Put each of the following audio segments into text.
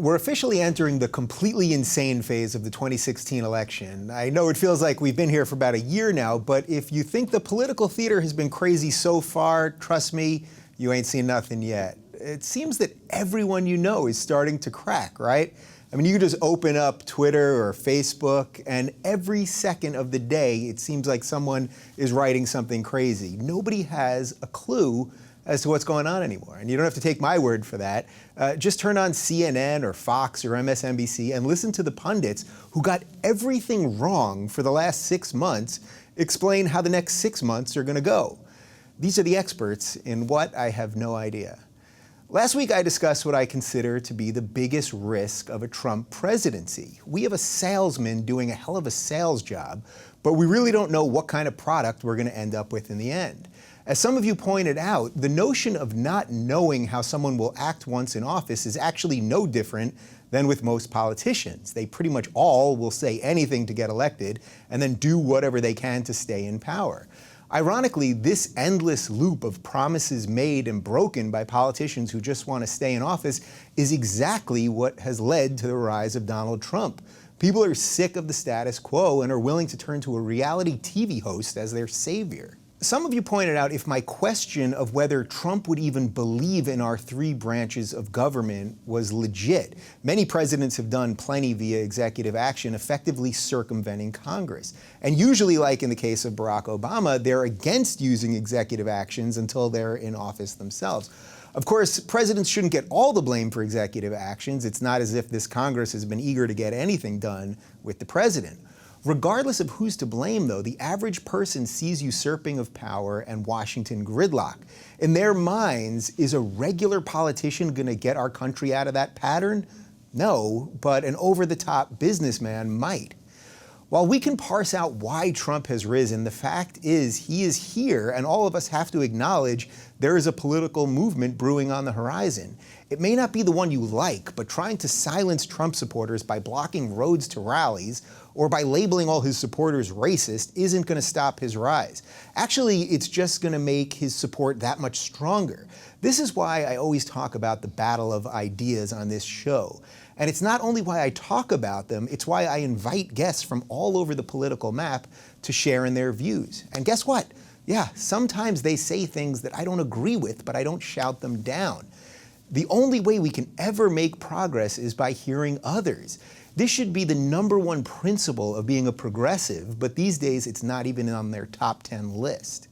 We're officially entering the completely insane phase of the 2016 election. I know it feels like we've been here for about a year now, but if you think the political theater has been crazy so far, trust me, you ain't seen nothing yet. It seems that everyone you know is starting to crack, right? I mean, you can just open up Twitter or Facebook, and every second of the day, it seems like someone is writing something crazy. Nobody has a clue as to what's going on anymore. And you don't have to take my word for that. Just turn on CNN or Fox or MSNBC and listen to the pundits who got everything wrong for the last 6 months explain how the next 6 months are going to go. These are the experts in what I have no idea. Last week, I discussed what I consider to be the biggest risk of a Trump presidency. We have a salesman doing a hell of a sales job, but we really don't know what kind of product we're going to end up with in the end. As some of you pointed out, the notion of not knowing how someone will act once in office is actually no different than with most politicians. They pretty much all will say anything to get elected and then do whatever they can to stay in power. Ironically, this endless loop of promises made and broken by politicians who just want to stay in office is exactly what has led to the rise of Donald Trump. People are sick of the status quo and are willing to turn to a reality TV host as their savior. Some of you pointed out if my question of whether Trump would even believe in our 3 branches of government was legit. Many presidents have done plenty via executive action, effectively circumventing Congress. And usually, like in the case of Barack Obama, they're against using executive actions until they're in office themselves. Of course, presidents shouldn't get all the blame for executive actions. It's not as if this Congress has been eager to get anything done with the president. Regardless of who's to blame, though, the average person sees usurping of power and Washington gridlock. In their minds, is a regular politician going to get our country out of that pattern? No, but an over-the-top businessman might. While we can parse out why Trump has risen, the fact is he is here, and all of us have to acknowledge there is a political movement brewing on the horizon. It may not be the one you like, but trying to silence Trump supporters by blocking roads to rallies or by labeling all his supporters racist isn't going to stop his rise. Actually, it's just going to make his support that much stronger. This is why I always talk about the battle of ideas on this show. And it's not only why I talk about them, it's why I invite guests from all over the political map to share in their views. And guess what? Yeah, sometimes they say things that I don't agree with, but I don't shout them down. The only way we can ever make progress is by hearing others. This should be the #1 principle of being a progressive, but these days it's not even on their top 10 list.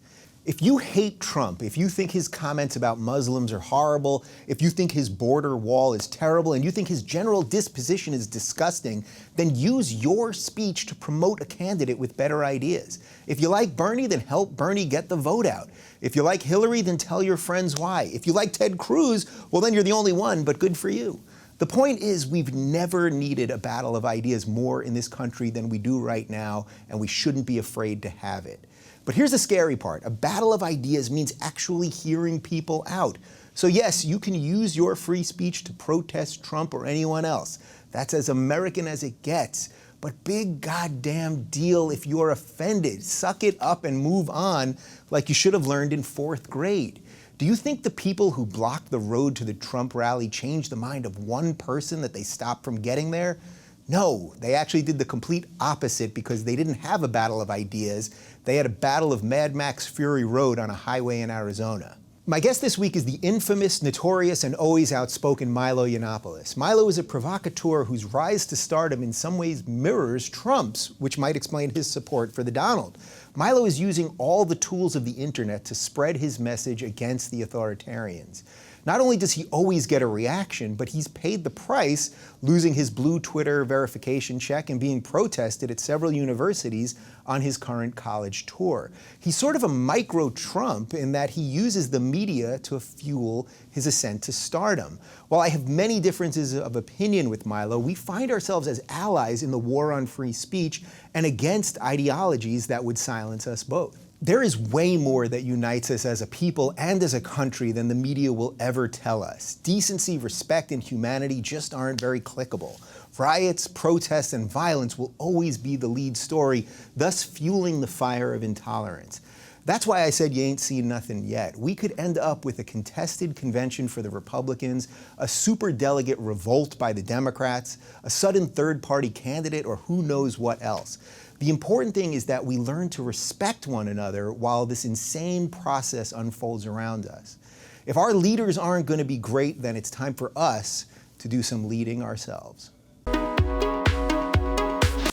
If you hate Trump, if you think his comments about Muslims are horrible, if you think his border wall is terrible, and you think his general disposition is disgusting, then use your speech to promote a candidate with better ideas. If you like Bernie, then help Bernie get the vote out. If you like Hillary, then tell your friends why. If you like Ted Cruz, well, then you're the only one, but good for you. The point is, we've never needed a battle of ideas more in this country than we do right now, and we shouldn't be afraid to have it. But here's the scary part. A battle of ideas means actually hearing people out. So yes, you can use your free speech to protest Trump or anyone else. That's as American as it gets. But big goddamn deal if you're offended. Suck it up and move on like you should have learned in 4th grade. Do you think the people who blocked the road to the Trump rally changed the mind of one person that they stopped from getting there? No, they actually did the complete opposite because they didn't have a battle of ideas. They had a battle of Mad Max Fury Road on a highway in Arizona. My guest this week is the infamous, notorious, and always outspoken Milo Yiannopoulos. Milo is a provocateur whose rise to stardom in some ways mirrors Trump's, which might explain his support for the Donald. Milo is using all the tools of the internet to spread his message against the authoritarians. Not only does he always get a reaction, but he's paid the price, losing his blue Twitter verification check and being protested at several universities on his current college tour. He's sort of a micro-Trump in that he uses the media to fuel his ascent to stardom. While I have many differences of opinion with Milo, we find ourselves as allies in the war on free speech and against ideologies that would silence us both. There is way more that unites us as a people and as a country than the media will ever tell us. Decency, respect, and humanity just aren't very clickable. Riots, protests, and violence will always be the lead story, thus fueling the fire of intolerance. That's why I said you ain't seen nothing yet. We could end up with a contested convention for the Republicans, a superdelegate revolt by the Democrats, a sudden third-party candidate, or who knows what else. The important thing is that we learn to respect one another while this insane process unfolds around us. If our leaders aren't going to be great, then it's time for us to do some leading ourselves.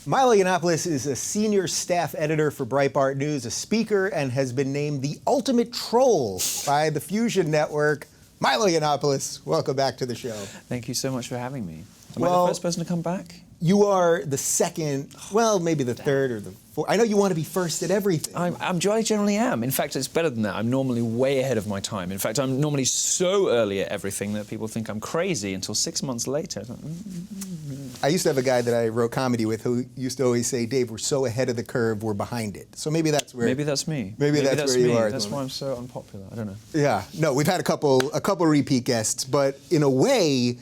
Milo Yiannopoulos is a senior staff editor for Breitbart News, a speaker, and has been named the ultimate troll by the Fusion Network. Milo Yiannopoulos, welcome back to the show. Thank you so much for having me. Am I the first person to come back? You are the second, well, maybe the third or the fourth. I know you want to be first at everything. I generally am. In fact, it's better than that. I'm normally way ahead of my time. In fact, I'm normally so early at everything that people think I'm crazy until 6 months later. I used to have a guy that I wrote comedy with who used to always say, Dave, we're so ahead of the curve, we're behind it. So maybe that's where... Maybe that's me. Maybe that's where you are. That's why I'm so unpopular. I don't know. Yeah. No, we've had a couple repeat guests, but in a way,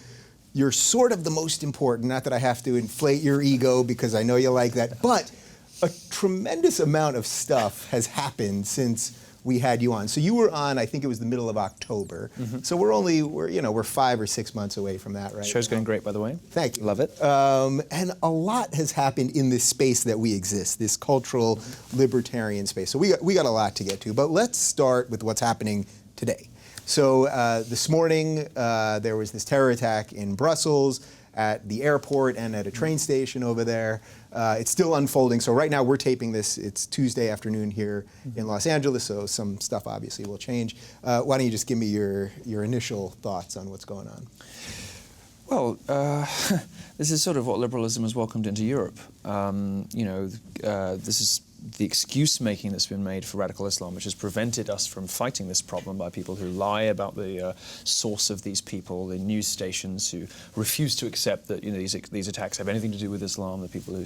you're sort of the most important. Not that I have to inflate your ego because I know you like that, but a tremendous amount of stuff has happened since we had you on. So you were on, I think it was the middle of October. Mm-hmm. So we're 5 or 6 months away from that, right? Show's going great, by the way. Thank you. Love it. And a lot has happened in this space that we exist, this cultural libertarian space. So we got a lot to get to, but let's start with what's happening today. So this morning, there was this terror attack in Brussels at the airport and at a train station over there. It's still unfolding. So right now we're taping this. It's Tuesday afternoon here in Los Angeles, so some stuff obviously will change. Why don't you just give me your initial thoughts on what's going on? Well, this is sort of what liberalism has welcomed into Europe. This is the excuse-making that's been made for radical Islam, which has prevented us from fighting this problem by people who lie about the source of these people, the news stations who refuse to accept that these attacks have anything to do with Islam, the people who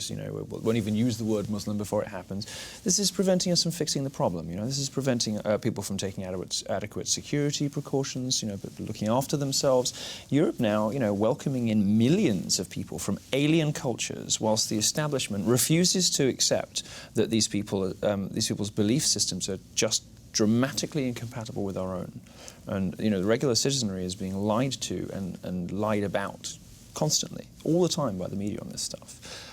won't even use the word Muslim before it happens. This is preventing us from fixing the problem. This is preventing people from taking adequate security precautions, looking after themselves. Europe now, welcoming in millions of people from alien cultures, whilst the establishment refuses to accept that these people's belief systems are just dramatically incompatible with our own. And, the regular citizenry is being lied to and lied about constantly, all the time by the media on this stuff.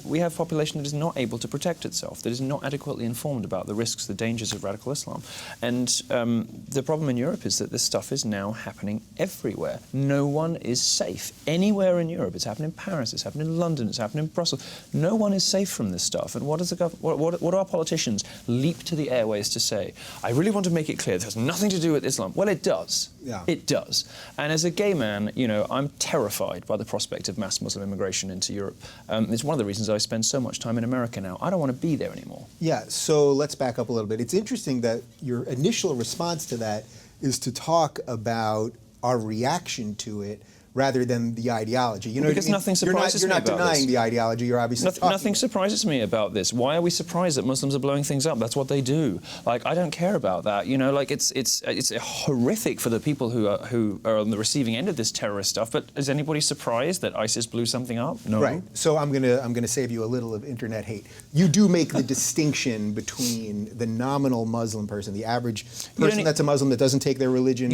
We have a population that is not able to protect itself, that is not adequately informed about the risks, the dangers of radical Islam. And the problem in Europe is that this stuff is now happening everywhere. No one is safe anywhere in Europe. It's happened in Paris, it's happened in London, it's happened in Brussels. No one is safe from this stuff. And what do our politicians leap to the airways to say? I really want to make it clear this has nothing to do with Islam. Well, it does. Yeah. It does. And as a gay man, I'm terrified by the prospect of mass Muslim immigration into Europe. It's one of the reasons I spend so much time in America now. I don't want to be there anymore. Yeah, so let's back up a little bit. It's interesting that your initial response to that is to talk about our reaction to it rather than the ideology. Because nothing surprises me about this. You're not denying the ideology, you're obviously Nothing surprises me about this. Why are we surprised that Muslims are blowing things up? That's what they do. I don't care about that. It's horrific for the people who are on the receiving end of this terrorist stuff, but is anybody surprised that ISIS blew something up? No. Right. So I'm gonna save you a little of internet hate. You do make the distinction between the nominal Muslim person, the average person that's a Muslim that doesn't take their religion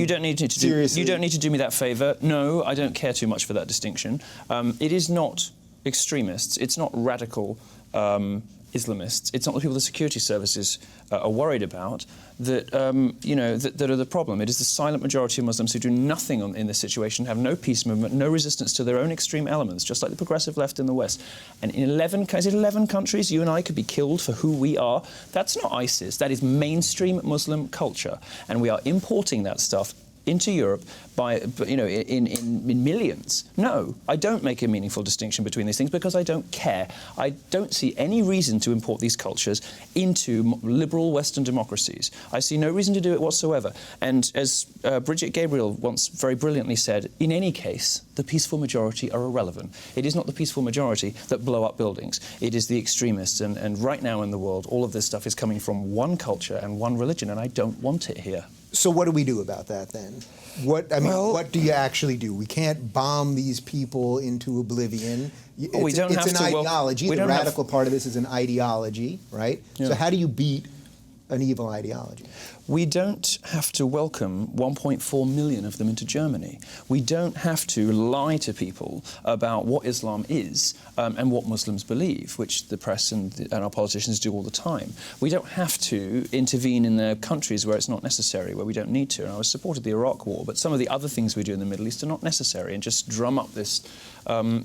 seriously. You don't need to do me that favor. No, I don't care too much for that distinction. It is not extremists. It's not radical Islamists. It's not the people the security services are worried about that that are the problem. It is the silent majority of Muslims who do nothing in this situation, have no peace movement, no resistance to their own extreme elements, just like the progressive left in the West. And in 11 countries, you and I could be killed for who we are. That's not ISIS. That is mainstream Muslim culture, and we are importing that stuff into Europe in millions. No, I don't make a meaningful distinction between these things because I don't care. I don't see any reason to import these cultures into liberal Western democracies. I see no reason to do it whatsoever. And as Bridget Gabriel once very brilliantly said, in any case, the peaceful majority are irrelevant. It is not the peaceful majority that blow up buildings. It is the extremists. And right now in the world, all of this stuff is coming from one culture and one religion, and I don't want it here. So what do we do about that then? What do you actually do? We can't bomb these people into oblivion. It's an ideology. The radical part of this is an ideology, right? Yeah. So how do you beat an evil ideology. We don't have to welcome 1.4 million of them into Germany. We don't have to lie to people about what Islam is and what Muslims believe, which the press and our politicians do all the time. We don't have to intervene in their countries where it's not necessary, where we don't need to. And I was supported the Iraq War, but some of the other things we do in the Middle East are not necessary, and just drum up this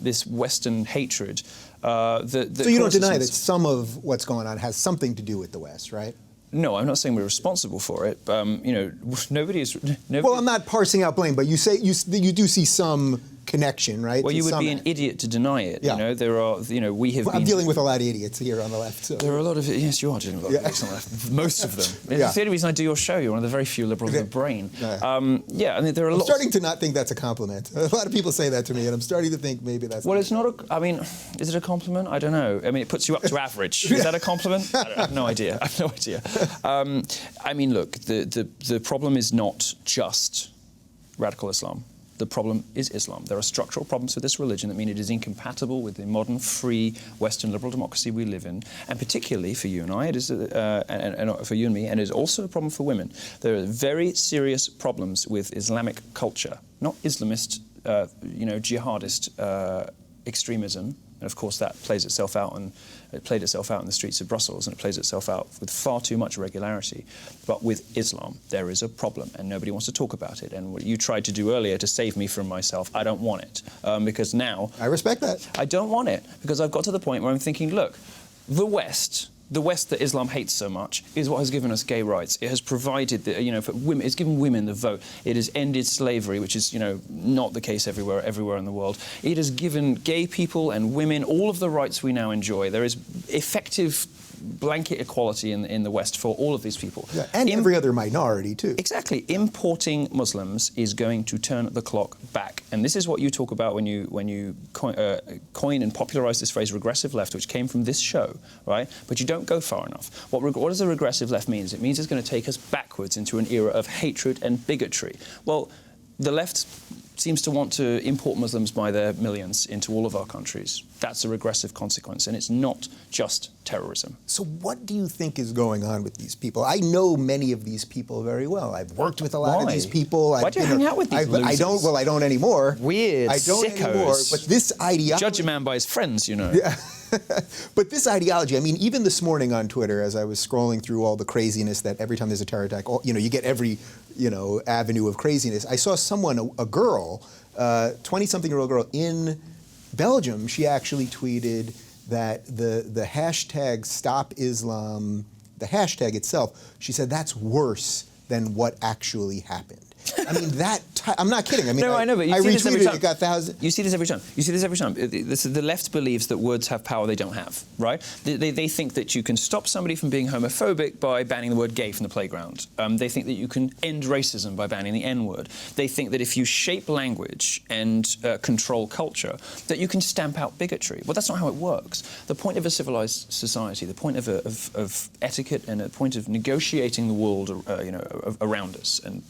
this Western hatred. So you don't deny that some of what's going on has something to do with the West, right? No, I'm not saying we're responsible for it. You know, nobody is. Well, I'm not parsing out blame, but you say you do see some connection, right? Well, you would be an idiot to deny it. Yeah. You know, there are. You know, we have. Well, I'm dealing with a lot of idiots here on the left. So. There are a lot of. Yes, you are dealing with a lot of idiots on the left. Most of them. It's the only reason I do your show. You're one of the very few liberals with a brain. Yeah, I mean, there are. I'm starting to not think that's a compliment. A lot of people say that to me, and I'm starting to think maybe that's. Well, it's not a. I mean, is it a compliment? I don't know. I mean, it puts you up to average. Is that a compliment? I have no idea. I have no idea. I mean, look, the problem is not just radical Islam. The problem is Islam. There are structural problems with this religion that mean it is incompatible with the modern, free, Western liberal democracy we live in, and particularly for you and I, it is, and for you and me, and it is also a problem for women. There are very serious problems with Islamic culture, not Islamist, jihadist extremism. And of course, that plays itself out, and it played itself out in the streets of Brussels, and it plays itself out with far too much regularity. But with Islam, there is a problem, and nobody wants to talk about it. And what you tried to do earlier to save me from myself, I don't want it, because now I respect that. I don't want it because I've got to the point where I'm thinking, look, the West that Islam hates so much is what has given us gay rights. It has provided, for women, it's given women the vote. It has ended slavery, which is, not the case everywhere in the world. It has given gay people and women all of the rights we now enjoy. There is effective blanket equality in the West for all of these people. Yeah, and every other minority, too. Exactly. Importing Muslims is going to turn the clock back. And this is what you talk about when you coin and popularize this phrase, regressive left, which came from this show, right? But you don't go far enough. What does a regressive left mean? It means it's going to take us backwards into an era of hatred and bigotry. Well, the left seems to want to import Muslims by their millions into all of our countries. That's a regressive consequence, and it's not just terrorism. So what do you think is going on with these people? I know many of these people very well. I've worked with a lot of these people. Why do you hang out with these losers? I don't anymore. Weird, I don't sickos. anymore, but this ideology... Judge a man by his friends, Yeah. But this ideology, I mean, even this morning on Twitter, as I was scrolling through all the craziness that every time there's a terror attack, you get every, avenue of craziness. I saw someone, a girl, 20-something-year-old girl in Belgium, she actually tweeted that the hashtag Stop Islam, the hashtag itself, she said that's worse than what actually happened. I mean, I'm not kidding. I mean, no, I know, but you I see this every retweeted time. It got thousands. You see this every time. The left believes that words have power they don't have, right? They think that you can stop somebody from being homophobic by banning the word gay from the playground. They think that you can end racism by banning the N-word. They think that if you shape language and control culture, that you can stamp out bigotry. Well, that's not how it works. The point of a civilized society, the point of etiquette and the point of negotiating the world, around us and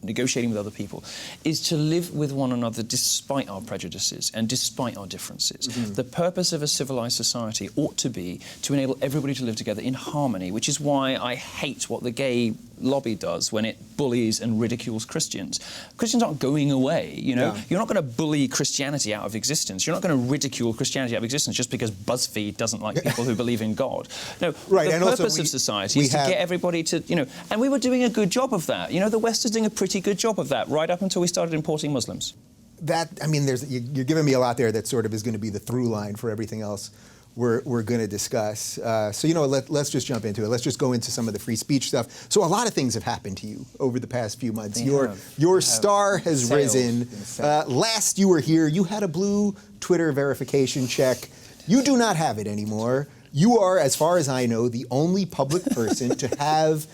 negotiating with other people, is to live with one another despite our prejudices and despite our differences. Mm-hmm. The purpose of a civilized society ought to be to enable everybody to live together in harmony, which is why I hate what the gay lobby does when it bullies and ridicules Christians. Christians aren't going away, Yeah. You're not going to bully Christianity out of existence. You're not going to ridicule Christianity out of existence just because BuzzFeed doesn't like people who believe in God. No, right. The purpose of society is to get everybody to, and we were doing a good job of that. The West is doing a pretty good job of that right up until we started importing Muslims. You're giving me a lot there that sort of is going to be the through line for everything else we're going to discuss. Let's just jump into it. Let's just go into some of the free speech stuff. So a lot of things have happened to you over the past few months. Your star has risen. Last you were here, you had a blue Twitter verification check. You do not have it anymore. You are, as far as I know, the only public person to have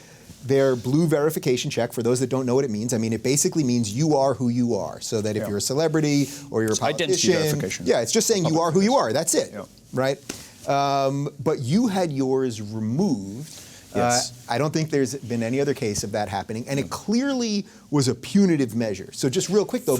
their blue verification check. For those that don't know what it means, I mean, it basically means you are who you are. So that if you're a celebrity or you're a politician, identity verification. Yeah, it's just saying you are who you are. That's it, right? But you had yours removed. Yes. I don't think there's been any other case of that happening, and it clearly was a punitive measure. So just real quick, though,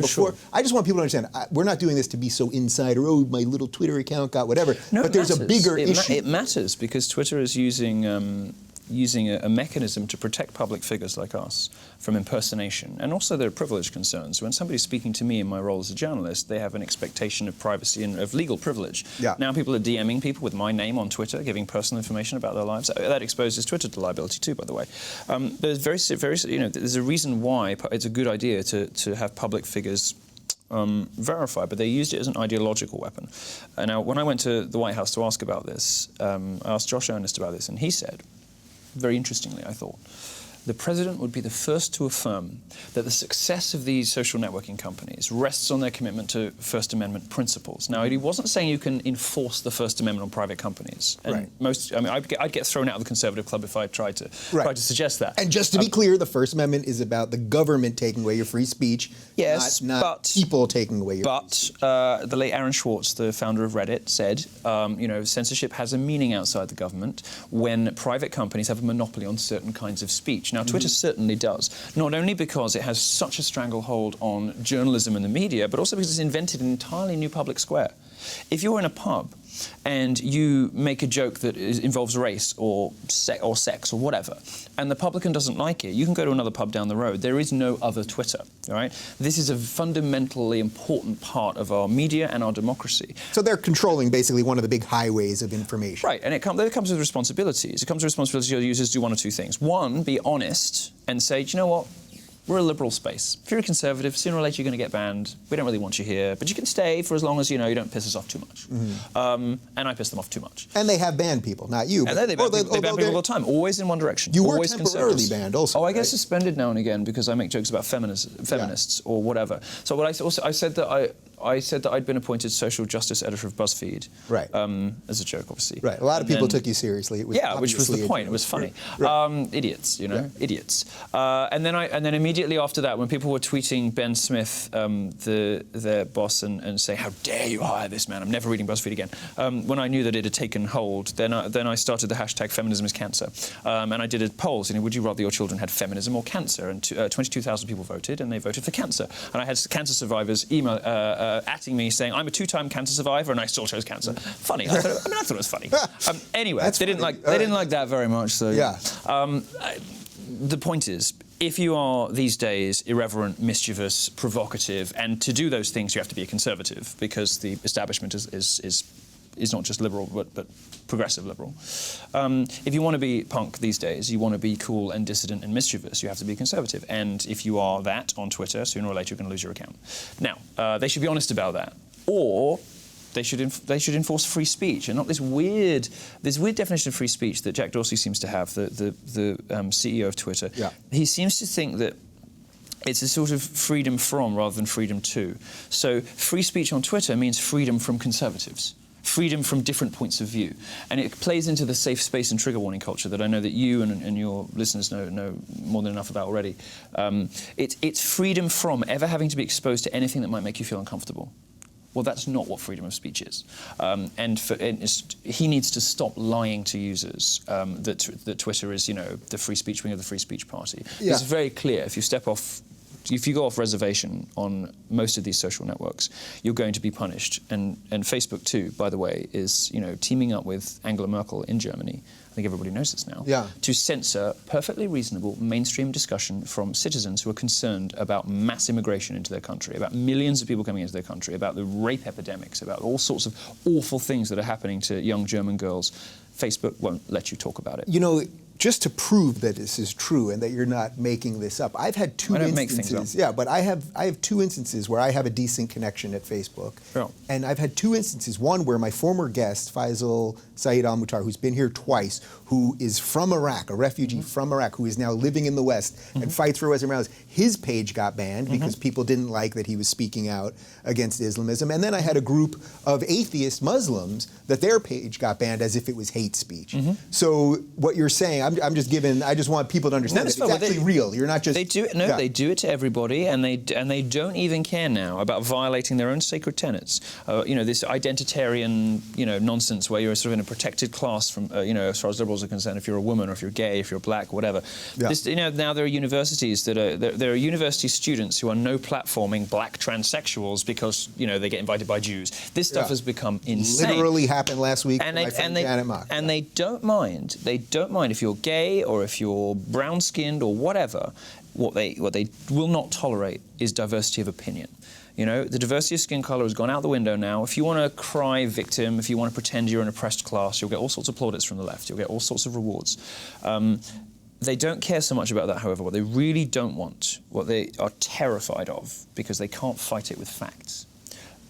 I just want people to understand, we're not doing this to be so insider, my little Twitter account got whatever, no, but there's a bigger issue. It matters because Twitter is using using a mechanism to protect public figures like us from impersonation. And also there are privilege concerns. When somebody's speaking to me in my role as a journalist, they have an expectation of privacy and of legal privilege. Yeah. Now people are DMing people with my name on Twitter, giving personal information about their lives. That exposes Twitter to liability too, by the way. There's there's a reason why it's a good idea to have public figures verified, but they used it as an ideological weapon. Now, when I went to the White House to ask about this, I asked Josh Earnest about this, and he said, very interestingly, I thought, the president would be the first to affirm that the success of these social networking companies rests on their commitment to First Amendment principles. Now, he wasn't saying you can enforce the First Amendment on private companies. And I'd get thrown out of the Conservative Club if I tried to suggest that. And just to be clear, the First Amendment is about the government taking away your free speech, yes, not people taking away your free speech. But the late Aaron Swartz, the founder of Reddit, said, censorship has a meaning outside the government when private companies have a monopoly on certain kinds of speech. Now, Twitter certainly does, not only because it has such a stranglehold on journalism and the media, but also because it's invented an entirely new public square. If you're in a pub and you make a joke that involves race or sex or whatever, and the publican doesn't like it, you can go to another pub down the road. There is no other Twitter, all right? This is a fundamentally important part of our media and our democracy. So they're controlling basically one of the big highways of information. Right, and it comes with responsibilities. It comes with responsibility of users to do one of two things. One, be honest and say, do you know what? We're a liberal space. If you're a conservative, sooner or later you're going to get banned. We don't really want you here, but you can stay for as long as you don't piss us off too much. And I piss them off too much. And they have banned people, not you. And they ban people all the time, always in one direction. You were always temporarily banned also. Oh, I get suspended now and again because I make jokes about feminists or whatever. So what I said that I'd been appointed social justice editor of BuzzFeed. Right. As a joke, obviously. Right. A lot of people took you seriously. It was which was the point. It was funny. Right. Idiots, idiots. And then immediately after that, when people were tweeting Ben Smith, their boss, and saying, "How dare you hire this man? I'm never reading BuzzFeed again." When I knew that it had taken hold, then I started the hashtag Feminism is Cancer, and I did a poll. Would you rather your children had feminism or cancer? And 22,000 people voted, and they voted for cancer. And I had cancer survivors atting me saying, "I'm a 2-time cancer survivor, and I still chose cancer." Funny. I thought it was funny. Anyway, they didn't like that very much. So yeah. The point is, if you are these days irreverent, mischievous, provocative, and to do those things, you have to be a conservative because the establishment is not just liberal but progressive liberal. If you want to be punk these days, you want to be cool and dissident and mischievous, you have to be conservative. And if you are that on Twitter, sooner or later you're going to lose your account. Now, they should be honest about that, or they should enforce free speech, and not this weird definition of free speech that Jack Dorsey seems to have, the CEO of Twitter. Yeah. He seems to think that it's a sort of freedom from rather than freedom to. So free speech on Twitter means freedom from conservatives. Freedom from different points of view. And it plays into the safe space and trigger warning culture that I know that you and your listeners know more than enough about already. It's freedom from ever having to be exposed to anything that might make you feel uncomfortable. Well, that's not what freedom of speech is. He needs to stop lying to users that Twitter is, the free speech wing of the free speech party. Yeah. It's very clear. If you go off reservation on most of these social networks, you're going to be punished. And Facebook too, by the way, is teaming up with Angela Merkel in Germany. I think everybody knows this now. Yeah. To censor perfectly reasonable mainstream discussion from citizens who are concerned about mass immigration into their country, about millions of people coming into their country, about the rape epidemics, about all sorts of awful things that are happening to young German girls. Facebook won't let you talk about it. Just to prove that this is true and that you're not making this up, I've had two instances. Make things up. Yeah, but I have 2 instances where I have a decent connection at Facebook. Yeah. And I've had 2 instances. One where my former guest, Faisal Saeed Al-Muhtar, who's been here twice, who is from Iraq, a refugee from Iraq, who is now living in the West and fights for Western values. His page got banned because people didn't like that he was speaking out against Islamism. And then I had a group of atheist Muslims that their page got banned as if it was hate speech. So what you're saying, I just want people to understand that it's actually real. You're not just... They do it. No, they do it to everybody, and they don't even care now about violating their own sacred tenets. This identitarian, nonsense where you're sort of in a protected class from, as far as liberals are concerned, if you're a woman or if you're gay, if you're black, whatever. Yeah. Now there are universities there are university students who are no platforming black transsexuals because they get invited by Jews. This stuff has become insane. Literally happened last week. And they don't mind. They don't mind if you're gay or if you're brown-skinned or whatever, what they will not tolerate is diversity of opinion. You know, the diversity of skin color has gone out the window now. If you want to cry victim, if you want to pretend you're an oppressed class, you'll get all sorts of plaudits from the left. You'll get all sorts of rewards. They don't care so much about that, however. What they really don't want, what they are terrified of, because they can't fight it with facts,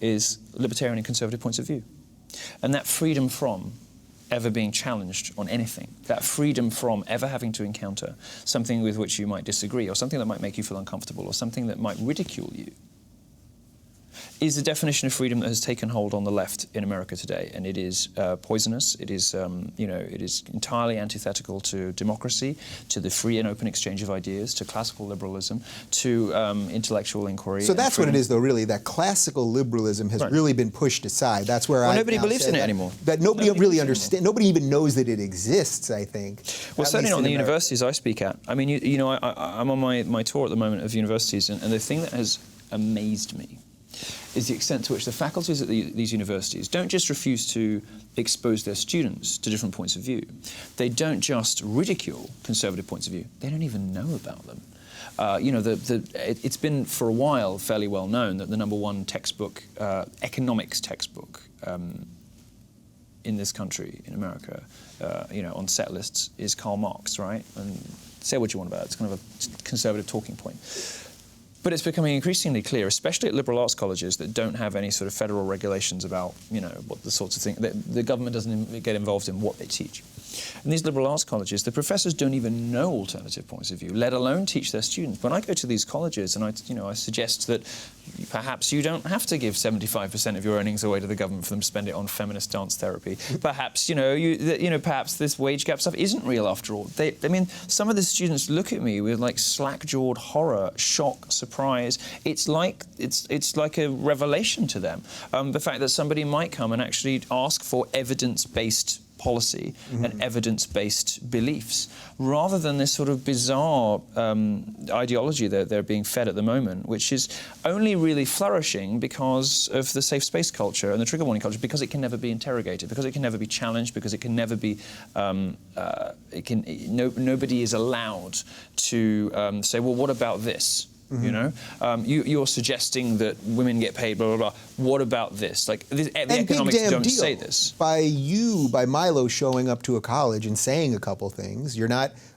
is libertarian and conservative points of view. And that freedom from ever being challenged on anything, that freedom from ever having to encounter something with which you might disagree, or something that might make you feel uncomfortable, or something that might ridicule you, is the definition of freedom that has taken hold on the left in America today, and it is poisonous. It is, it is entirely antithetical to democracy, to the free and open exchange of ideas, to classical liberalism, to intellectual inquiry. So that's what it is, though. Really, that classical liberalism has really been pushed aside. That's where nobody believes in it anymore. That nobody really understands. Nobody even knows that it exists, I think. Well, certainly not in the universities I speak at. I mean, I'm on my tour at the moment of universities, and the thing that has amazed me is the extent to which the faculties at these universities don't just refuse to expose their students to different points of view. They don't just ridicule conservative points of view. They don't even know about them. It's been for a while fairly well known that the #1 textbook, economics textbook, in this country, in America, on set lists is Karl Marx, right? And say what you want about it. It's kind of a conservative talking point. But it's becoming increasingly clear, especially at liberal arts colleges that don't have any sort of federal regulations about, what the sorts of things, the government doesn't get involved in what they teach. In these liberal arts colleges, the professors don't even know alternative points of view, let alone teach their students. When I go to these colleges and I suggest that perhaps you don't have to give 75% of your earnings away to the government for them to spend it on feminist dance therapy. Perhaps, perhaps this wage gap stuff isn't real after all. Some of the students look at me with like slack-jawed horror, shock, surprise. It's like a revelation to them. The fact that somebody might come and actually ask for evidence-based policy and evidence-based beliefs, rather than this sort of bizarre ideology that they're being fed at the moment, which is only really flourishing because of the safe space culture and the trigger warning culture, because it can never be interrogated, because it can never be challenged, because it can never be, nobody is allowed to say, well, what about this? You're suggesting that women get paid, blah, blah, blah. What about this? Like, the economics don't say this. By Milo showing up to a college and saying a couple things,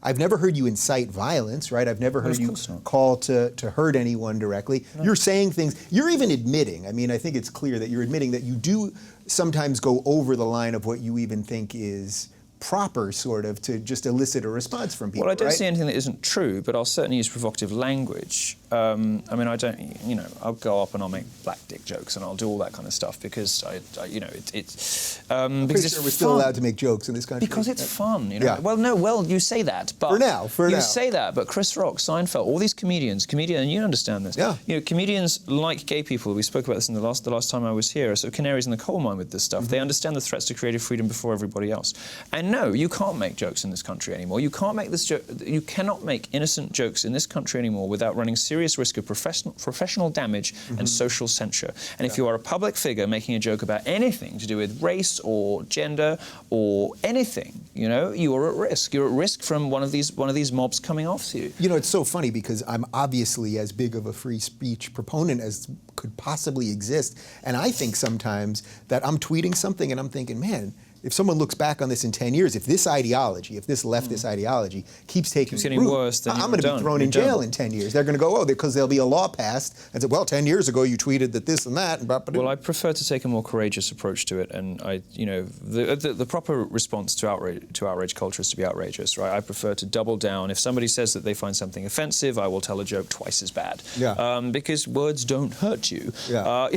I've never heard you incite violence, right? I've never heard you call to hurt anyone directly. No. You're saying things, you're even admitting, I think it's clear that you're admitting that you do sometimes go over the line of what you even think is proper, sort of, to just elicit a response from people. Well, I don't see anything that isn't true, but I'll certainly use provocative language. I don't, I'll go up and I'll make black dick jokes and I'll do all that kind of stuff because I'm pretty sure we're still allowed to make jokes in this country. Because it's fun, Yeah. Well, you say that, but for now. You say that, but Chris Rock, Seinfeld, all these comedians, and you understand this. Yeah. Comedians like gay people. We spoke about this in the last time I was here. Are sort of canaries in the coal mine with this stuff. They understand the threats to creative freedom before everybody else. And no, you can't make jokes in this country anymore. You can't make this joke. You cannot make innocent jokes in this country anymore without running serious risk of professional damage and social censure. And if you are a public figure making a joke about anything to do with race or gender or anything, you are at risk. You're at risk from one of these mobs coming after you. It's so funny because I'm obviously as big of a free speech proponent as could possibly exist, and I think sometimes that I'm tweeting something and I'm thinking, man, if someone looks back on this in 10 years, if this leftist ideology keeps taking root, worse, then I'm going to be thrown in jail in 10 years. They're going to go, because there'll be a law passed and say, well, 10 years ago you tweeted that this and that. Well, I prefer to take a more courageous approach to it, and the proper response to outrage culture is to be outrageous, right? I prefer to double down. If somebody says that they find something offensive, I will tell a joke twice as bad. Yeah. Because words don't hurt you. Yeah.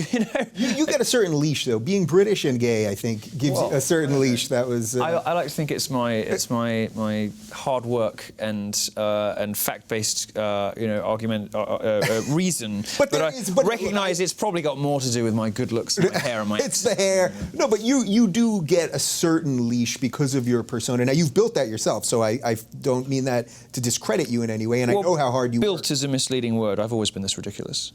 You get a certain leash, though. Being British and gay, I think, gives you a certain leash. That was. I like to think it's my hard work and fact-based argument reason, but I recognise it's probably got more to do with my good looks and my hair and my. It's the hair. No, but you do get a certain leash because of your persona. Now you've built that yourself, so I don't mean that to discredit you in any way, and I know how hard you work. Built is a misleading word. I've always been this ridiculous.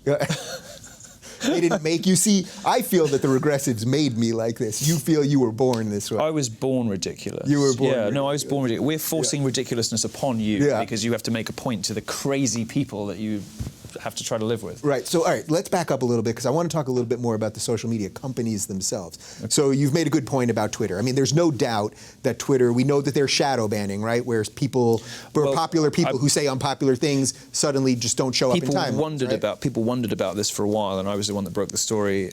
They didn't make you. See, I feel that the regressives made me like this. You feel you were born this way. I was born ridiculous. You were born ridiculous. No, I was born ridiculous. We're forcing ridiculousness upon you because you have to make a point to the crazy people that you have to try to live with. Right. So, all right, let's back up a little bit because I want to talk a little bit more about the social media companies themselves. Okay. So you've made a good point about Twitter. I mean, there's no doubt that Twitter, we know that they're shadow banning, right? Whereas popular people who say unpopular things suddenly just don't show up in time. People wondered about this for a while, and I was the one that broke the story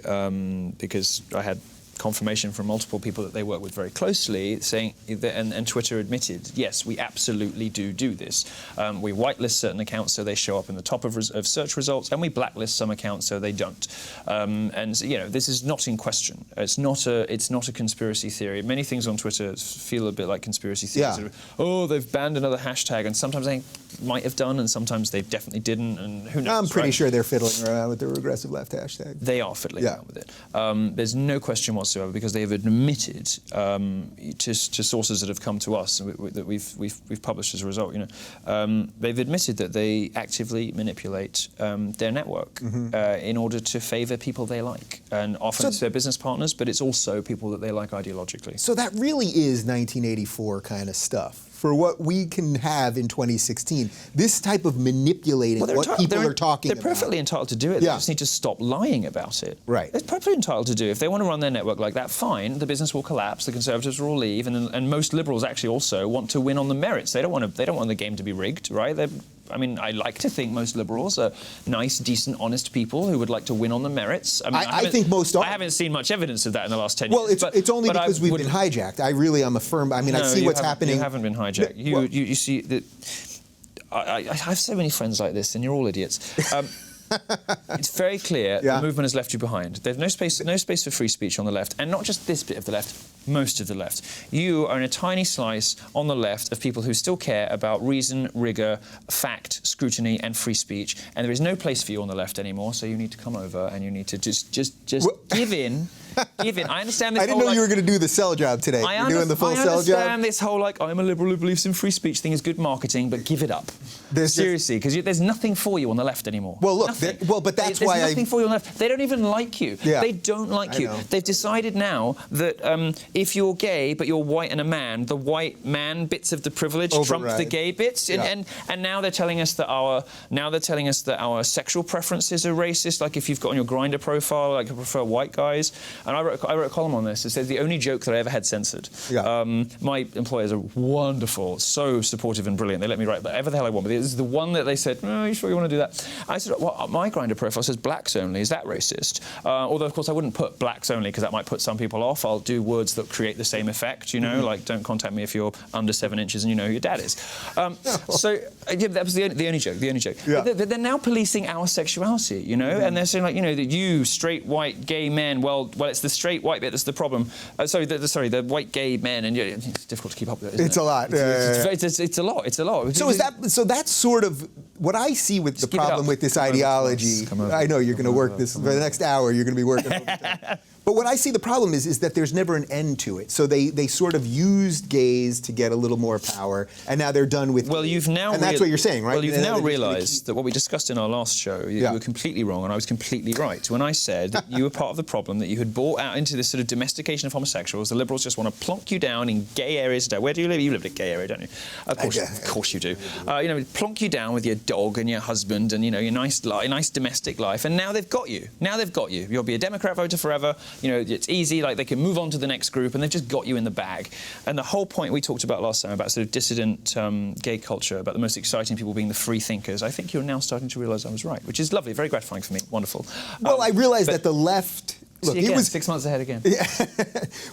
because I had confirmation from multiple people that they work with very closely, saying, and Twitter admitted, yes, we absolutely do this. We whitelist certain accounts so they show up in the top of search results, and we blacklist some accounts so they don't. And you know, this is not in question. It's not a conspiracy theory. Many things on Twitter feel a bit like conspiracy theories. Yeah. Oh, they've banned another hashtag, and sometimes they might have done, and sometimes they definitely didn't, and who knows? I'm pretty sure they're fiddling around with the regressive left hashtag. They are fiddling around with it. There's no question whatsoever, because they have admitted to sources that have come to us that we've published as a result. You know, they've admitted that they actively manipulate their network in order to favour people they like, and often it's their business partners, but it's also people that they like ideologically. So that really is 1984 kind of stuff. For what we can have in 2016, this type of manipulating what people are talking about. They're perfectly entitled to do it. They just need to stop lying about it. Right. They're perfectly entitled to do it. If they want to run their network like that, fine. The business will collapse. The Conservatives will all leave, and most Liberals actually also want to win on the merits. They don't want the game to be rigged, right? I mean, I like to think most Liberals are nice, decent, honest people who would like to win on the merits. I mean, I think most are. I haven't seen much evidence of that in the last 10 years. Well, it's only because we've been hijacked. I really am a firm. I mean, I see what's happening. You haven't been hijacked. You see that. I have so many friends like this, and you're all idiots. It's very clear the movement has left you behind. There's no space for free speech on the left, and not just this bit of the left, most of the left. You are in a tiny slice on the left of people who still care about reason, rigour, fact, scrutiny, and free speech, and there is no place for you on the left anymore, so you need to come over and you need to just give in. Give in. I understand this. I didn't know you were going to do the sell job today. You're doing the full sell job? I understand this whole, like, I'm a liberal who believes in free speech thing is good marketing, but give it up. Seriously, because there's nothing for you on the left anymore. Well, look, but that's there's why nothing for you on the left. They don't even like you. Yeah. They don't like you. They've decided now that if you're gay but you're white and a man, the white man bits of the privilege trump the gay bits, and now they're telling us that our sexual preferences are racist. Like if you've got on your Grindr profile, like I prefer white guys, and I wrote a column on this. It says the only joke that I ever had censored. My employers are wonderful, so supportive and brilliant. They let me write whatever the hell I want. But this is the one that they said, "Oh, are you sure you want to do that?" I said, "Well, my Grindr profile says blacks only. Is that racist?" Although, of course, I wouldn't put blacks only because that might put some people off. I'll do words that create the same effect. You know, like don't contact me if you're under 7 inches and you know who your dad is. So that was the only joke. The only joke. Yeah. But they're now policing our sexuality. You know, and they're saying like, you know, that you straight white gay men. Well, it's the straight white bit that's the problem. The white gay men, and it's difficult to keep up with it. It's a lot. It's a lot. It's a lot. So that's sort of what I see with the problem with this ideology. I know you're going to work this for the next hour. You're going to be working. But what I see the problem is that there's never an end to it. So they sort of used gays to get a little more power, and now they're done with. Well, you've now. And that's what you're saying, right? Well, you've now realised that what we discussed in our last show, you were completely wrong, and I was completely right when I said that you were part of the problem, that you had bought out into this sort of domestication of homosexuals. The Liberals just want to plonk you down in gay areas. Where do you live? You live in a gay area, don't you? Of course you do. You know, plonk you down with your dog and your husband and, you know, your nice domestic life, and now they've got you. You'll be a Democrat voter forever. You know, it's easy. Like they can move on to the next group, and they've just got you in the bag. And the whole point we talked about last time about sort of dissident gay culture, about the most exciting people being the free thinkers, I think you're now starting to realise I was right, which is lovely, very gratifying for me, wonderful. Well, I realised that the left. Look, it was 6 months ahead again. Yeah.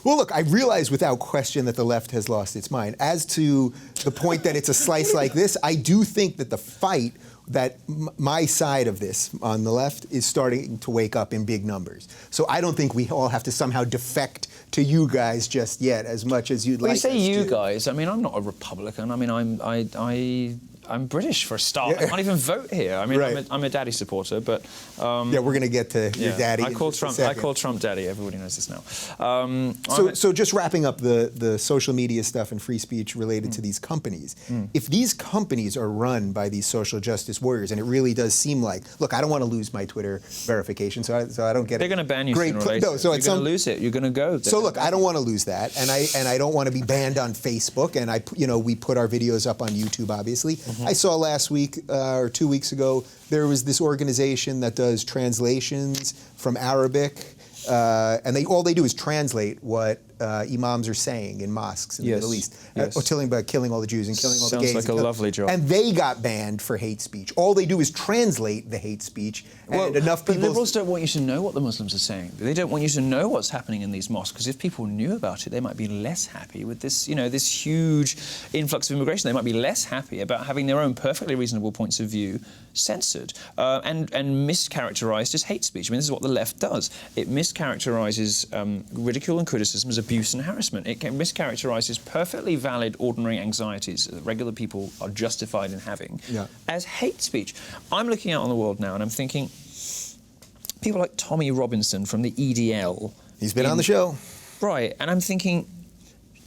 Well, look, I realize without question that the left has lost its mind. As to the point that it's a slice like this, I do think that the fight that my side of this on the left is starting to wake up in big numbers. So I don't think we all have to somehow defect to you guys just yet as much as you'd like. Well, you say you guys. I mean, I'm not a Republican. I mean, I'm British for a start. I can't even vote here. I mean, Right. I'm a daddy supporter, but yeah, we're going to get to your daddy. I call Trump daddy. Everybody knows this now. So just wrapping up the social media stuff and free speech related to these companies. If these companies are run by these social justice warriors, and it really does seem like, look, I don't want to lose my Twitter verification, so I don't get. They're going to ban you sooner or later. No, so you're going to lose it. You're going to go. So look, I don't want to lose that, and I don't want to be banned on Facebook, and we put our videos up on YouTube, obviously. I saw last week or 2 weeks ago there was this organization that does translations from Arabic, and all they do is translate what imams are saying in mosques in the Middle East, or telling about killing all the Jews and killing all the gays. Sounds like a lovely job. And they got banned for hate speech. All they do is translate the hate speech, and enough people. But liberals don't want you to know what the Muslims are saying. They don't want you to know what's happening in these mosques, because if people knew about it, they might be less happy with this, this huge influx of immigration. They might be less happy about having their own perfectly reasonable points of view censored and mischaracterized as hate speech. I mean, this is what the left does. It mischaracterizes ridicule and criticism as abuse and harassment. It mischaracterizes perfectly valid, ordinary anxieties that regular people are justified in having as hate speech. I'm looking out on the world now and I'm thinking, people like Tommy Robinson from the EDL. He's been on the show. Right, and I'm thinking,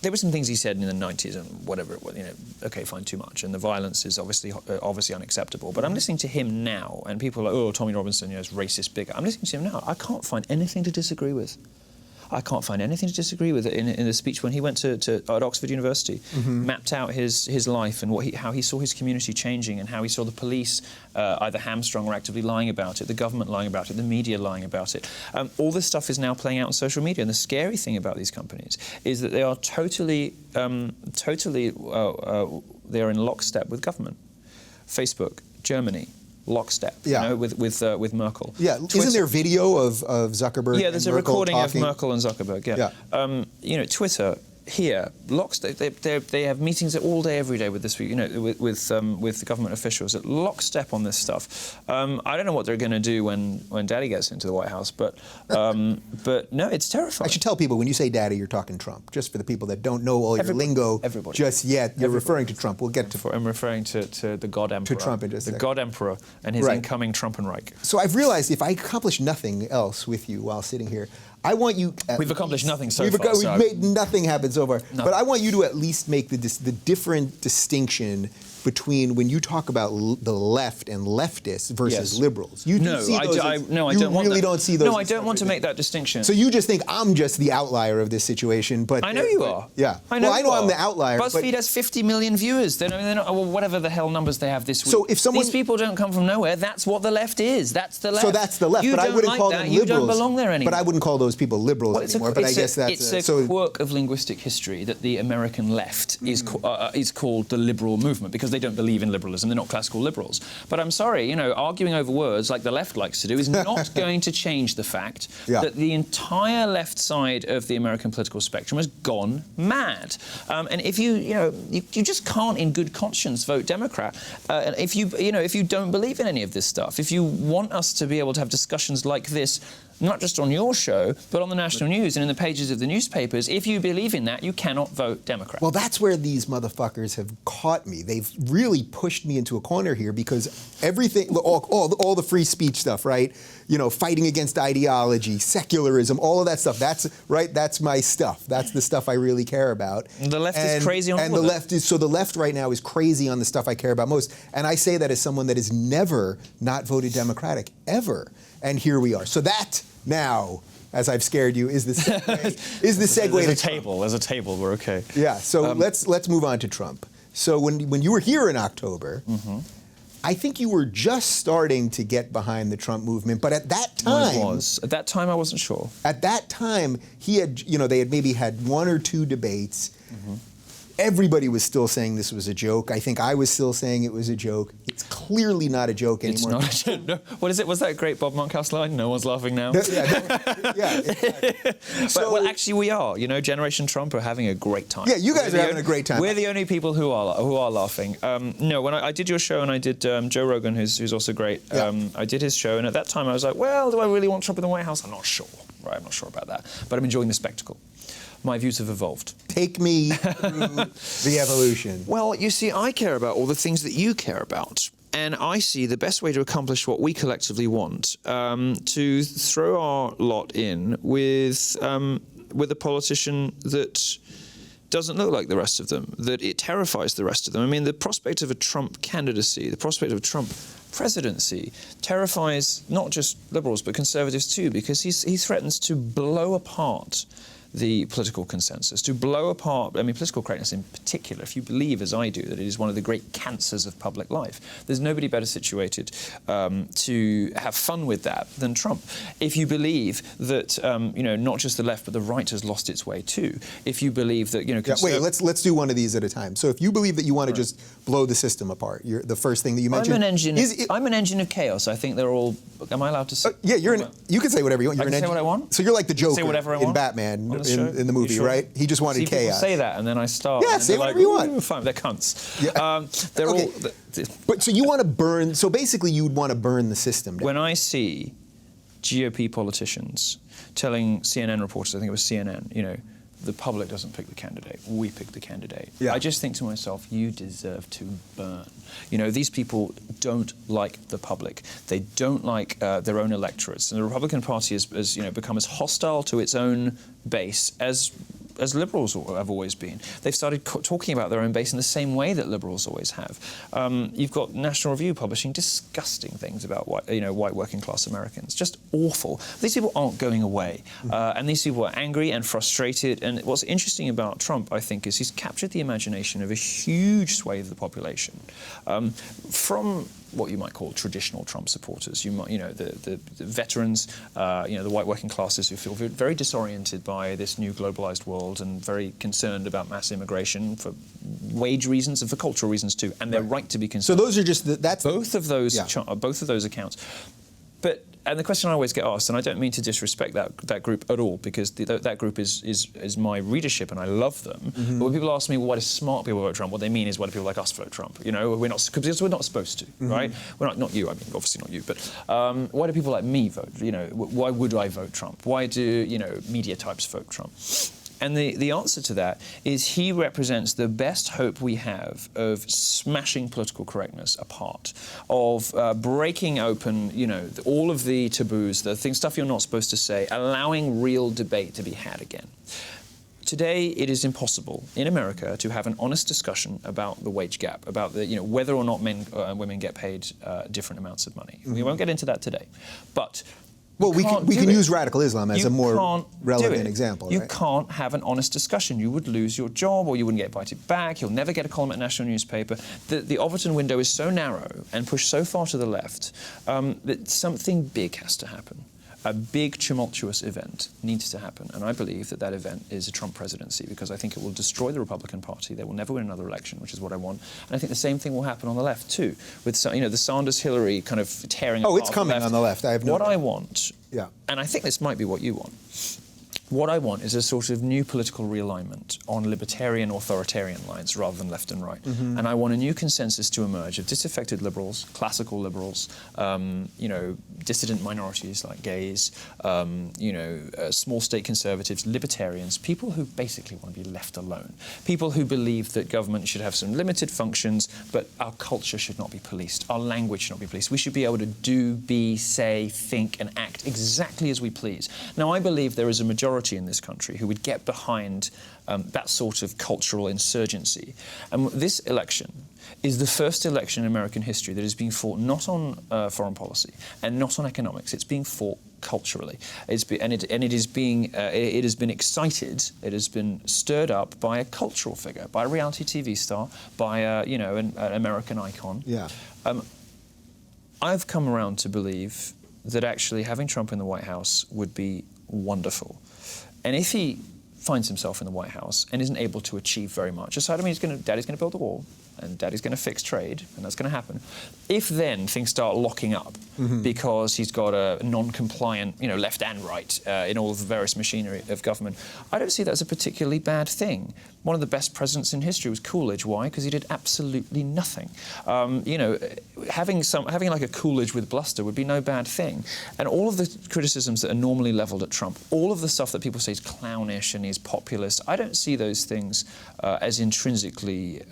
there were some things he said in the 90s and whatever it was, okay, fine, too much. And the violence is obviously unacceptable. But I'm listening to him now, and people are like, oh, Tommy Robinson, is racist, bigot. I'm listening to him now. I can't find anything to disagree with. I can't find anything to disagree with in the speech when he went at Oxford University, mapped out his life and how he saw his community changing and how he saw the police either hamstrung or actively lying about it, the government lying about it, the media lying about it. All this stuff is now playing out on social media, and the scary thing about these companies is that they are totally they are in lockstep with government. Facebook, Germany, lockstep, with Merkel. Yeah, isn't there video of Zuckerberg? Yeah, there's and a Merkel recording talking? of Merkel and Zuckerberg. Yeah. Twitter here, lockstep. They have meetings all day, every day with this, with the government officials at lockstep on this stuff. I don't know what they're going to do when Daddy gets into the White House, but no, it's terrifying. I should tell people when you say Daddy, you're talking Trump. Just for the people that don't know all your lingo just yet, you're referring to Trump. We'll get to. I'm referring to the God Emperor. To Trump in just a second. The God Emperor and his incoming Trumpenreich. So I've realized if I accomplish nothing else with you while sitting here, I want you. We've accomplished nothing so far. We've made nothing happen so far. But I want you to at least make the different distinction between when you talk about the left and leftists versus liberals. I don't see those. No, I don't want to make that distinction. So you just think I'm just the outlier of this situation, but I know you are. Yeah, I know I'm the outlier. BuzzFeed has 50 million viewers. They're not, whatever the hell numbers they have this week. So if someone, these people don't come from nowhere. That's what the left is. That's the left. So that's the left. You but I wouldn't call them liberals. You don't belong there anymore. But I wouldn't call those people liberals anymore. But I guess that's it's a quirk of linguistic history that the American left is called the liberal movement because they don't believe in liberalism. They're not classical liberals. But I'm sorry, arguing over words like the left likes to do is not going to change the fact that the entire left side of the American political spectrum has gone mad. And if you just can't, in good conscience, vote Democrat. If you don't believe in any of this stuff, if you want us to be able to have discussions like this, not just on your show, but on the national news and in the pages of the newspapers, if you believe in that, you cannot vote Democrat. Well, that's where these motherfuckers have caught me. They've really pushed me into a corner here because everything, all the free speech stuff, right? Fighting against ideology, secularism, all of that stuff. That's my stuff. That's the stuff I really care about. And the left is crazy on all of it. The left right now is crazy on the stuff I care about most. And I say that as someone that has never not voted Democratic, ever. And here we are. So that now, as I've scared you, is the segue. There's a table. We're okay. Yeah. So let's move on to Trump. So when you were here in October, I think you were just starting to get behind the Trump movement, but at that time, At that time, I wasn't sure. At that time, he had, they had maybe had one or two debates. Everybody was still saying this was a joke. I think I was still saying it was a joke. It's clearly not a joke anymore. It's not. No. What is it? Was that great Bob Monkhouse line? No one's laughing now. Exactly. Well, actually, we are. Generation Trump are having a great time. Yeah, you guys are having a great time. We're the only people who are laughing. No, when I did your show and I did Joe Rogan, who's also great. I did his show, and at that time I was like, well, do I really want Trump in the White House? I'm not sure. Right, I'm not sure about that. But I'm enjoying the spectacle. my views have evolved. Take me through the evolution. Well, you see, I care about all the things that you care about. And I see the best way to accomplish what we collectively want, to throw our lot in with a politician that doesn't look like the rest of them, that it terrifies the rest of them. I mean, the prospect of a Trump candidacy, the prospect of a Trump presidency terrifies not just liberals but conservatives too, because he threatens to blow apart the political consensus, to blow apart, I mean, political correctness in particular. If you believe, as I do, that it is one of the great cancers of public life, there's nobody better situated to have fun with that than Trump. If you believe that, you know, not just the left but the right has lost its way too. If you believe that, you know, wait, let's do one of these at a time. So if you believe that you want to just blow the system apart, the first thing that you mentioned. I'm an engine of chaos. I think they're all. Am I allowed to say? Yeah, you can say whatever you want. I can say what I want. So you're like the Joker say whatever I want in Batman in the movie, sure? right? He just wanted chaos. People say that, and then I start. Yeah, say whatever you want. Fine, they're cunts. Yeah. They're okay. all. But so you want to burn? So basically, you would want to burn the system down. When I see GOP politicians telling CNN reporters, I think it was CNN, you know, the public doesn't pick the candidate, we pick the candidate. Yeah. I just think to myself, you deserve to burn. You know, these people don't like the public. They don't like their own electorates. And the Republican Party has you know, become as hostile to its own base as liberals have always been. They've started talking about their own base in the same way that liberals always have. You've got National Review publishing disgusting things about white working class Americans, just awful. These people aren't going away, and these people are angry and frustrated. And what's interesting about Trump, I think, is he's captured the imagination of a huge swathe of the population, from what you might call traditional Trump supporters. You know, the veterans, you know, the white working classes who feel very disoriented by this new globalized world and very concerned about mass immigration for wage reasons and for cultural reasons too, and they're right to be concerned. So those are just that's both of those accounts. And the question I always get asked, and I don't mean to disrespect that group at all, because that group is my readership and I love them. But when people ask me, well, why do smart people vote Trump? What they mean is, why do people like us vote Trump? You know, because we're not supposed to, right? We're not you. I mean, obviously not you. But why do people like me vote? You know, why would I vote Trump? Why do, you know, media types vote Trump? And the answer to that is he represents the best hope we have of smashing political correctness apart, of breaking open, you know, all of the taboos, stuff you're not supposed to say, allowing real debate to be had again. Today, it is impossible in America to have an honest discussion about the wage gap, about the, you know, whether or not men and women get paid different amounts of money. We won't get into that today, but. Well, we can use radical Islam as a more relevant example. You right? can't have an honest discussion. You would lose your job, or you wouldn't get invited back. You'll never get a column at a national newspaper. The Overton window is so narrow and pushed so far to the left that something big has to happen. A big, tumultuous event needs to happen. And I believe that event is a Trump presidency, because I think it will destroy the Republican Party. They will never win another election, which is what I want. And I think the same thing will happen on the left, too, with, you know, the Sanders-Hillary kind of tearing apart. Oh, it's coming on the left. I have no doubt. What I want, and I think this might be what you want, what I want is a sort of new political realignment on libertarian authoritarian lines rather than left and right. And I want a new consensus to emerge of disaffected liberals, classical liberals, you know, dissident minorities like gays, you know, small state conservatives, libertarians, people who basically want to be left alone. People who believe that government should have some limited functions, but our culture should not be policed. Our language should not be policed. We should be able to do, be, say, think, and act exactly as we please. Now, I believe there is a majority in this country who would get behind that sort of cultural insurgency. And this election is the first election in American history that is being fought not on foreign policy and not on economics. It's being fought culturally. It has been excited. It has been stirred up by a cultural figure, by a reality TV star, by you know, an American icon. Yeah. I've come around to believe that actually having Trump in the White House would be wonderful. And if he finds himself in the White House and isn't able to achieve very much, aside, I mean, Daddy's going to build a wall, and Daddy's going to fix trade, and that's going to happen. If then things start locking up because he's got a non-compliant, left and right in all of the various machinery of government, I don't see that as a particularly bad thing. One of the best presidents in history was Coolidge. Why? Because he did absolutely nothing. Having like a Coolidge with bluster would be no bad thing. And all of the criticisms that are normally levelled at Trump, all of the stuff that people say is clownish and he's populist, I don't see those things as intrinsically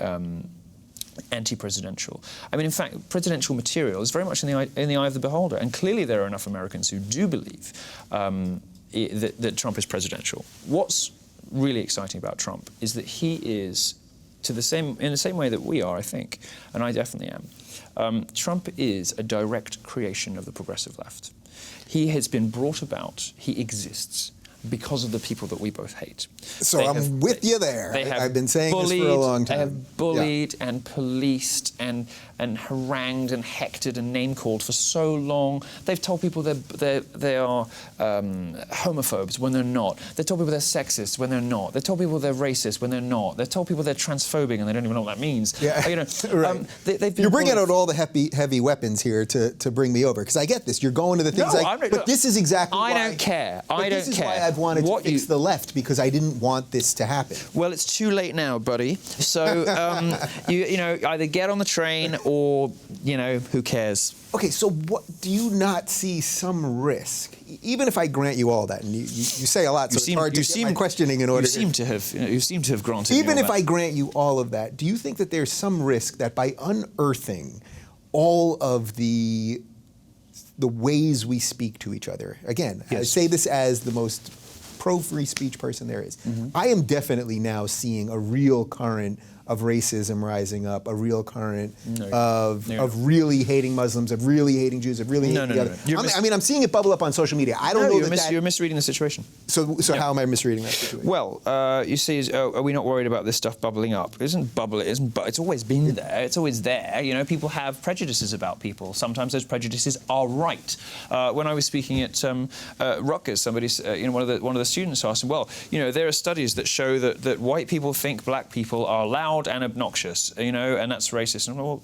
anti-presidential. I mean, in fact, presidential material is very much in the eye of the beholder, and clearly there are enough Americans who do believe that Trump is presidential. What's really exciting about Trump is that he is, in the same way that we are, I think, and I definitely am, Trump is a direct creation of the progressive left. He has been brought about, he exists, because of the people that we both hate. So I'm with you there. I've been saying this for a long time. They have bullied and policed and harangued and hectored and name-called for so long. They've told people they are homophobes when they're not. They've told people they're sexist when they're not. They've told people they're racist when they're not. They've told people they're transphobic and they don't even know what that means. Yeah. Right. You're bringing out all the heavy weapons here to bring me over, because I get this. You're going to the things but this is exactly why. I don't care. This is why I've wanted to fix the left, because I didn't want this to happen. Well, it's too late now, buddy. So, either get on the train or, who cares? Okay, so what do you not see some risk, even if I grant you all that, and you say a lot, so it's hard to get my questioning in order. You seem to have granted me all Even if that. I grant you all of that, do you think that there's some risk that by unearthing all of the ways we speak to each other, again, I say this as the most pro-free speech person there is, I am definitely now seeing a real current of racism rising up, a real current of really hating Muslims, of really hating Jews, of really hating the other. I'm seeing it bubble up on social media. I don't know you're misreading the situation. So how am I misreading that situation? Well, you see, are we not worried about this stuff bubbling up? It isn't bubbling. It's always been there. It's always there. People have prejudices about people. Sometimes those prejudices are right. When I was speaking at Rutgers, somebody, one of the students asked him, well, there are studies that show that white people think black people are loud and obnoxious, and that's racist. And well,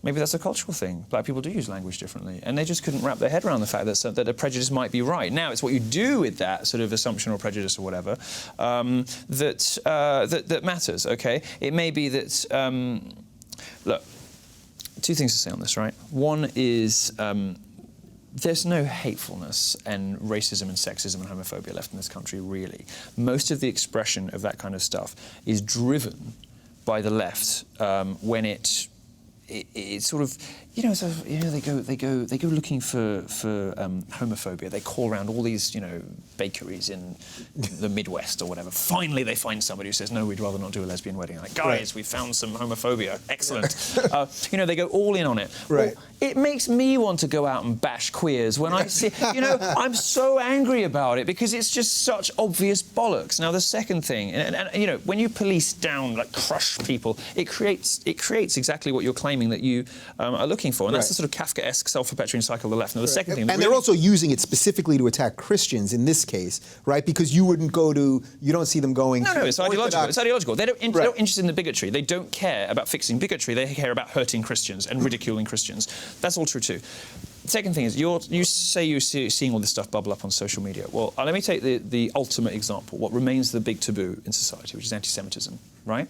maybe that's a cultural thing. Black people do use language differently, and they just couldn't wrap their head around the fact that a prejudice might be right. Now, it's what you do with that sort of assumption or prejudice or whatever that matters. Okay, it may be that. Look, two things to say on this, right? One is. There's no hatefulness and racism and sexism and homophobia left in this country, really. Most of the expression of that kind of stuff is driven by the left when it sort of, they go looking for homophobia. They call around all these, bakeries in the Midwest or whatever. Finally, they find somebody who says, no, we'd rather not do a lesbian wedding. Like, guys, we found some homophobia. Excellent. They go all in on it. Right. Well, it makes me want to go out and bash queers when I see, I'm so angry about it because it's just such obvious bollocks. Now, the second thing, and when you police down, like crush people, it creates exactly what you're claiming that you are looking for, and that's the sort of Kafkaesque self-perpetuating cycle of the left. Now, the second thing, they're also using it specifically to attack Christians in this case, right? Because you don't see them going. No, it's ideological. It's ideological. They're not interested in the bigotry. They don't care about fixing bigotry. They care about hurting Christians and ridiculing Christians. That's all true too. The second thing is, you say you're seeing all this stuff bubble up on social media. Well, let me take the ultimate example, what remains the big taboo in society, which is anti-Semitism, right?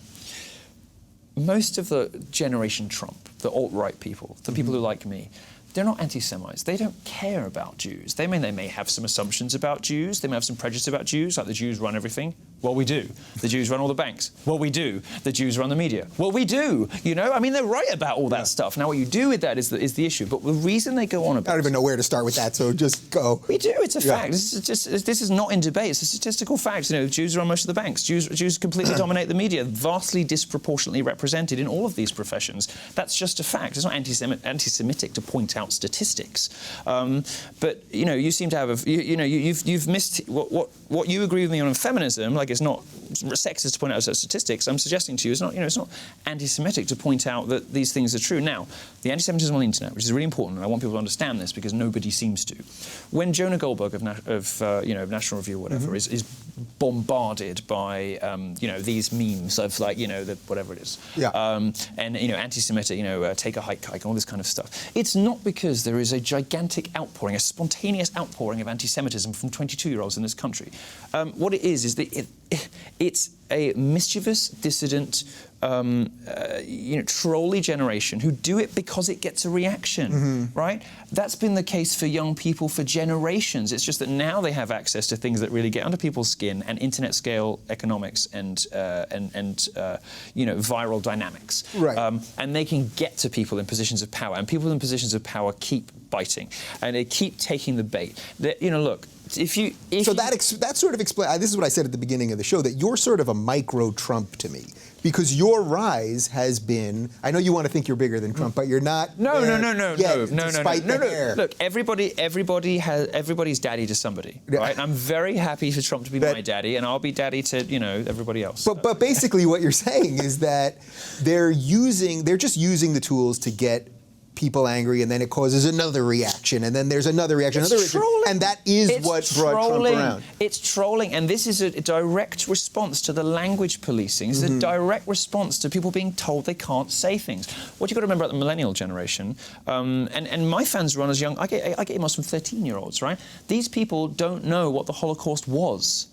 Most of the generation Trump, the alt-right people, the people who like me, they're not anti-Semites. They don't care about Jews. They may have some assumptions about Jews. They may have some prejudice about Jews, like the Jews run everything. Well, we do. The Jews run all the banks. Well, we do. The Jews run the media. Well, we do. They're right about all that stuff. Now, what you do with that is the issue. But the reason they go on about I don't even know where to start with that, so just go. We do. It's a fact. This is not in debate. It's a statistical fact. Jews run most of the banks. Jews completely dominate the media, vastly disproportionately represented in all of these professions. That's just a fact. It's not anti-Semitic to point out out statistics. But you seem to have you've missed what you agree with me on feminism. Like, it's not sexist to point out statistics. I'm suggesting to you, it's not anti-Semitic to point out that these things are true. Now, the anti-Semitism on the internet, which is really important, and I want people to understand this because nobody seems to. When Jonah Goldberg of National Review or whatever is bombarded by these memes of whatever it is, and anti-Semitic, take a hike, and all this kind of stuff, it's not because there is a gigantic outpouring, a spontaneous outpouring of anti-Semitism from 22-year-olds in this country. What it is that it's a mischievous, dissident, trolley generation who do it because it gets a reaction, right? That's been the case for young people for generations. It's just that now they have access to things that really get under people's skin, and internet scale economics and viral dynamics. Right. And they can get to people in positions of power, and people in positions of power keep biting, and they keep taking the bait. Look. That sort of explains. This is what I said at the beginning of the show, that you're sort of a micro-Trump to me, because your rise has been. I know you want to think you're bigger than Trump, but you're not. No. Look, everybody's daddy to somebody, right? I'm very happy for Trump to be my daddy, and I'll be daddy to everybody else. But basically, what you're saying is that they're just using the tools to get people angry, and then it causes another reaction, and then there's another reaction, and that is what brought Trump around. It's trolling, and this is a direct response to the language policing. It's a direct response to people being told they can't say things. What you've got to remember about the millennial generation, and my fans run as young. I get emails from 13-year-olds, right? These people don't know what the Holocaust was.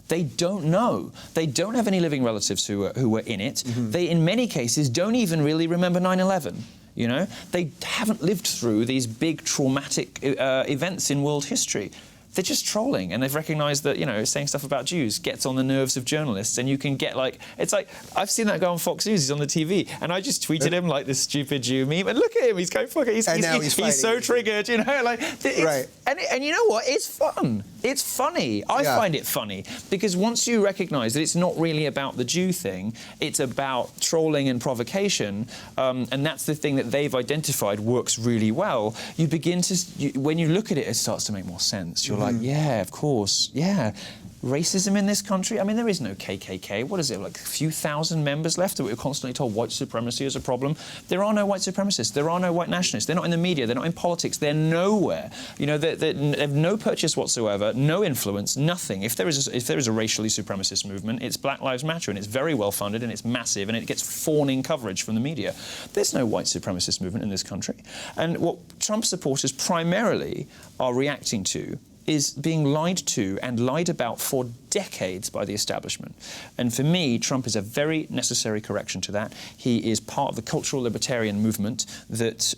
They don't know. They don't have any living relatives who were in it. They, in many cases, don't even really remember 9/11. They haven't lived through these big traumatic events in world history. They're just trolling, and they've recognised that, saying stuff about Jews gets on the nerves of journalists, and you can get it's like, I've seen that guy on Fox News, he's on the TV, and I just tweeted him this stupid Jew meme, and look at him, he's going fucking, he's so triggered, right. And you know what, it's fun. It's funny. I find it funny, because once you recognise that it's not really about the Jew thing, it's about trolling and provocation, and that's the thing that they've identified works really well, you begin to, when you look at it, it starts to make more sense. You're like, yeah, of course, yeah. Racism in this country? I mean, there is no KKK. What is it, like a few thousand members left that we're constantly told white supremacy is a problem? There are no white supremacists. There are no white nationalists. They're not in the media. They're not in politics. They're nowhere. They have no purchase whatsoever, no influence, nothing. If there is a racially supremacist movement, it's Black Lives Matter, and it's very well funded, and it's massive, and it gets fawning coverage from the media. There's no white supremacist movement in this country. And what Trump supporters primarily are reacting to is being lied to and lied about for decades by the establishment. And for me, Trump is a very necessary correction to that. He is part of the cultural libertarian movement that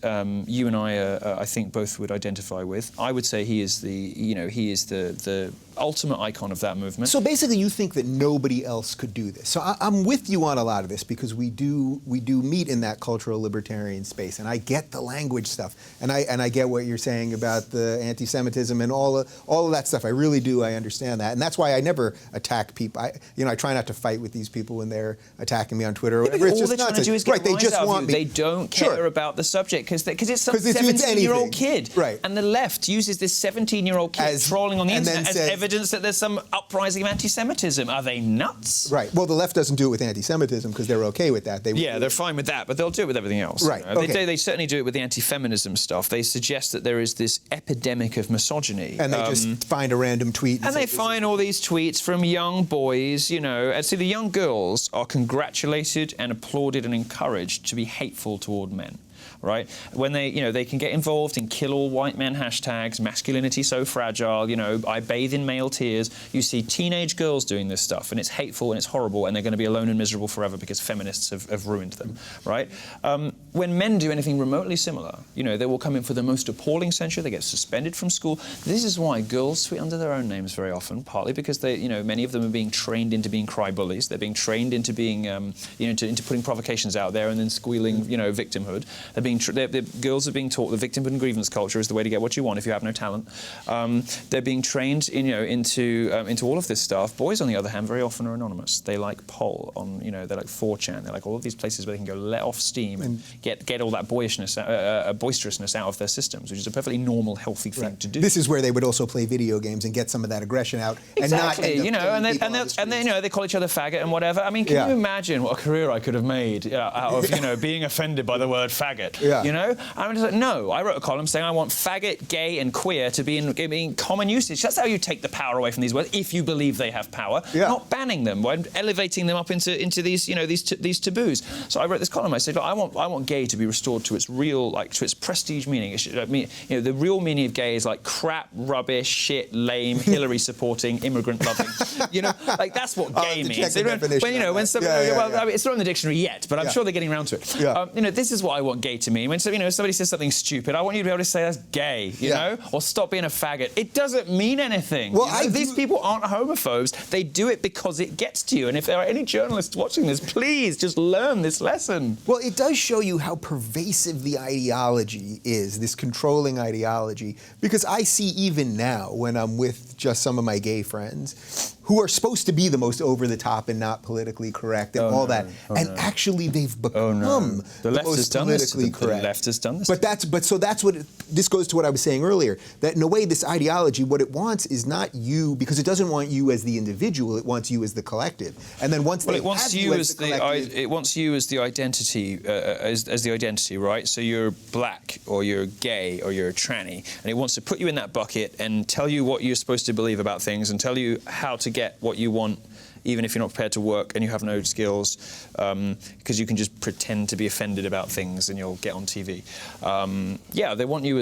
you and I think, both would identify with. I would say he is the ultimate icon of that movement. So basically, you think that nobody else could do this. So I'm with you on a lot of this, because we do meet in that cultural libertarian space, and I get the language stuff, and I get what you're saying about the anti-Semitism and all of that stuff. I really do. I understand that, and that's why I never attack people. I try not to fight with these people when they're attacking me on Twitter or whatever. All they're trying to do is get rise out of you. They don't care about the subject because it's some 17-year-old kid, right? And the left uses this 17-year-old kid trolling on the internet as evidence that there's some uprising of anti-Semitism. Are they nuts? Right. Well, the left doesn't do it with anti-Semitism because they're okay with that. They're fine with that, but they'll do it with everything else. Right. Okay. They certainly do it with the anti-feminism stuff. They suggest that there is this epidemic of misogyny, and they just find a random tweet, and they find all these tweets from young boys, and see the young girls are congratulated and applauded and encouraged to be hateful toward men. Right? When they can get involved in kill all white men hashtags, masculinity so fragile, I bathe in male tears. You see teenage girls doing this stuff, and it's hateful and it's horrible, and they're going to be alone and miserable forever because feminists have ruined them, right? When men do anything remotely similar, they will come in for the most appalling censure. They get suspended from school. This is why girls tweet under their own names very often, partly because many of them are being trained into being cry bullies. They're being trained into being, into putting provocations out there and then squealing, victimhood. The girls are being taught the victimhood and grievance culture is the way to get what you want if you have no talent. They're being trained, into all of this stuff. Boys, on the other hand, very often are anonymous. They like Poll on, they like 4chan. They like all of these places where they can go let off steam and get all that boisterousness out of their systems, which is a perfectly normal, healthy thing to do. This is where they would also play video games and get some of that aggression out, Exactly, and not and then they call each other faggot and whatever. I mean, can you imagine what a career I could have made out of being offended by the word faggot? Yeah. I'm just like, no. I wrote a column saying I want faggot, gay, and queer to be in common usage. That's how you take the power away from these words, if you believe they have power. Yeah. Not banning them, elevating them up into these these taboos. So I wrote this column. I said, look, I want gay to be restored to its real, to its prestige meaning. It should, the real meaning of gay is like crap, rubbish, shit, lame, Hillary supporting, immigrant loving. That's what gay means. When somebody, I mean, it's not in the dictionary yet, but I'm sure they're getting around to it. Yeah. This is what I want gay to mean. When somebody says something stupid, I want you to be able to say that's gay, or stop being a faggot. It doesn't mean anything. Well, these people aren't homophobes. They do it because it gets to you. And if there are any journalists watching this, please just learn this lesson. Well, it does show you how pervasive the ideology is, this controlling ideology, because I see even now when I'm with just some of my gay friends who are supposed to be the most over-the-top and not politically correct and actually they've become the most politically correct. The left has done this. This goes to what I was saying earlier, that in a way this ideology, what it wants is not you, because it doesn't want you as the individual, it wants you as the collective. And then once it wants you as the collective, it wants you as the identity, as the identity, right? So you're black, or you're gay, or you're a tranny, and it wants to put you in that bucket and tell you what you're supposed to believe about things and tell you how to get what you want, even if you're not prepared to work and you have no skills, because you can just pretend to be offended about things and you'll get on TV. They want you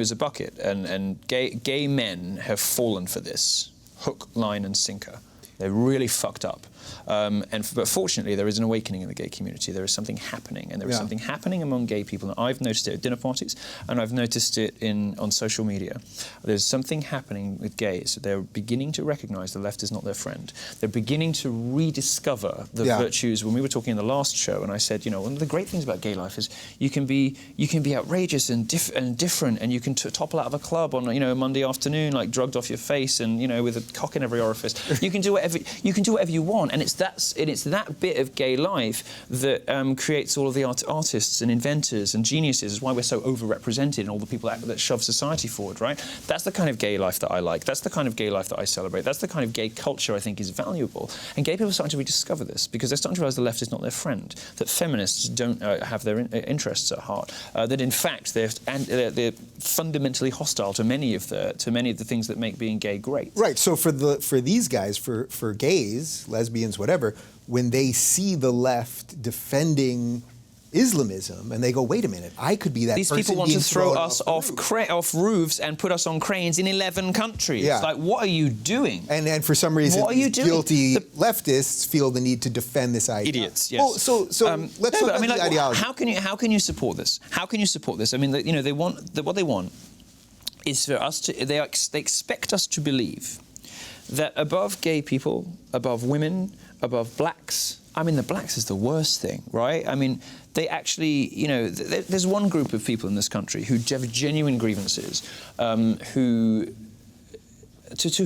as a bucket, and gay men have fallen for this hook, line, and sinker. They're really fucked up. But fortunately, there is an awakening in the gay community. There is something happening, and there is something happening among gay people. And I've noticed it at dinner parties, and I've noticed it on social media. There's something happening with gays. They're beginning to recognise the left is not their friend. They're beginning to rediscover the virtues. When we were talking in the last show, and I said, one of the great things about gay life is you can be outrageous and different, and you can topple out of a club on a Monday afternoon, like drugged off your face, and with a cock in every orifice. You can do whatever you want. And it's that bit of gay life that creates all of the artists and inventors and geniuses. Is why we're so overrepresented in all the people that shove society forward, right? That's the kind of gay life that I like. That's the kind of gay life that I celebrate. That's the kind of gay culture I think is valuable. And gay people are starting to rediscover this because they're starting to realise the left is not their friend, that feminists don't have their interests at heart, that in fact they're fundamentally hostile to many of the things that make being gay great. Right. So for these guys, for gays, lesbians, whatever, when they see the left defending Islamism and they go, wait a minute, I could be that person. These people want to throw us off roofs and put us on cranes in 11 countries. Yeah. Like, what are you doing? And for some reason, guilty leftists feel the need to defend this idea. Idiots, yes. Well, so let's look at the ideology. How can you support this? How can you support this? I mean, what they want is for us to. They expect us to believe that above gay people, above women, above blacks. I mean, the blacks is the worst thing, right? I mean, they actually, there's one group of people in this country who have genuine grievances, to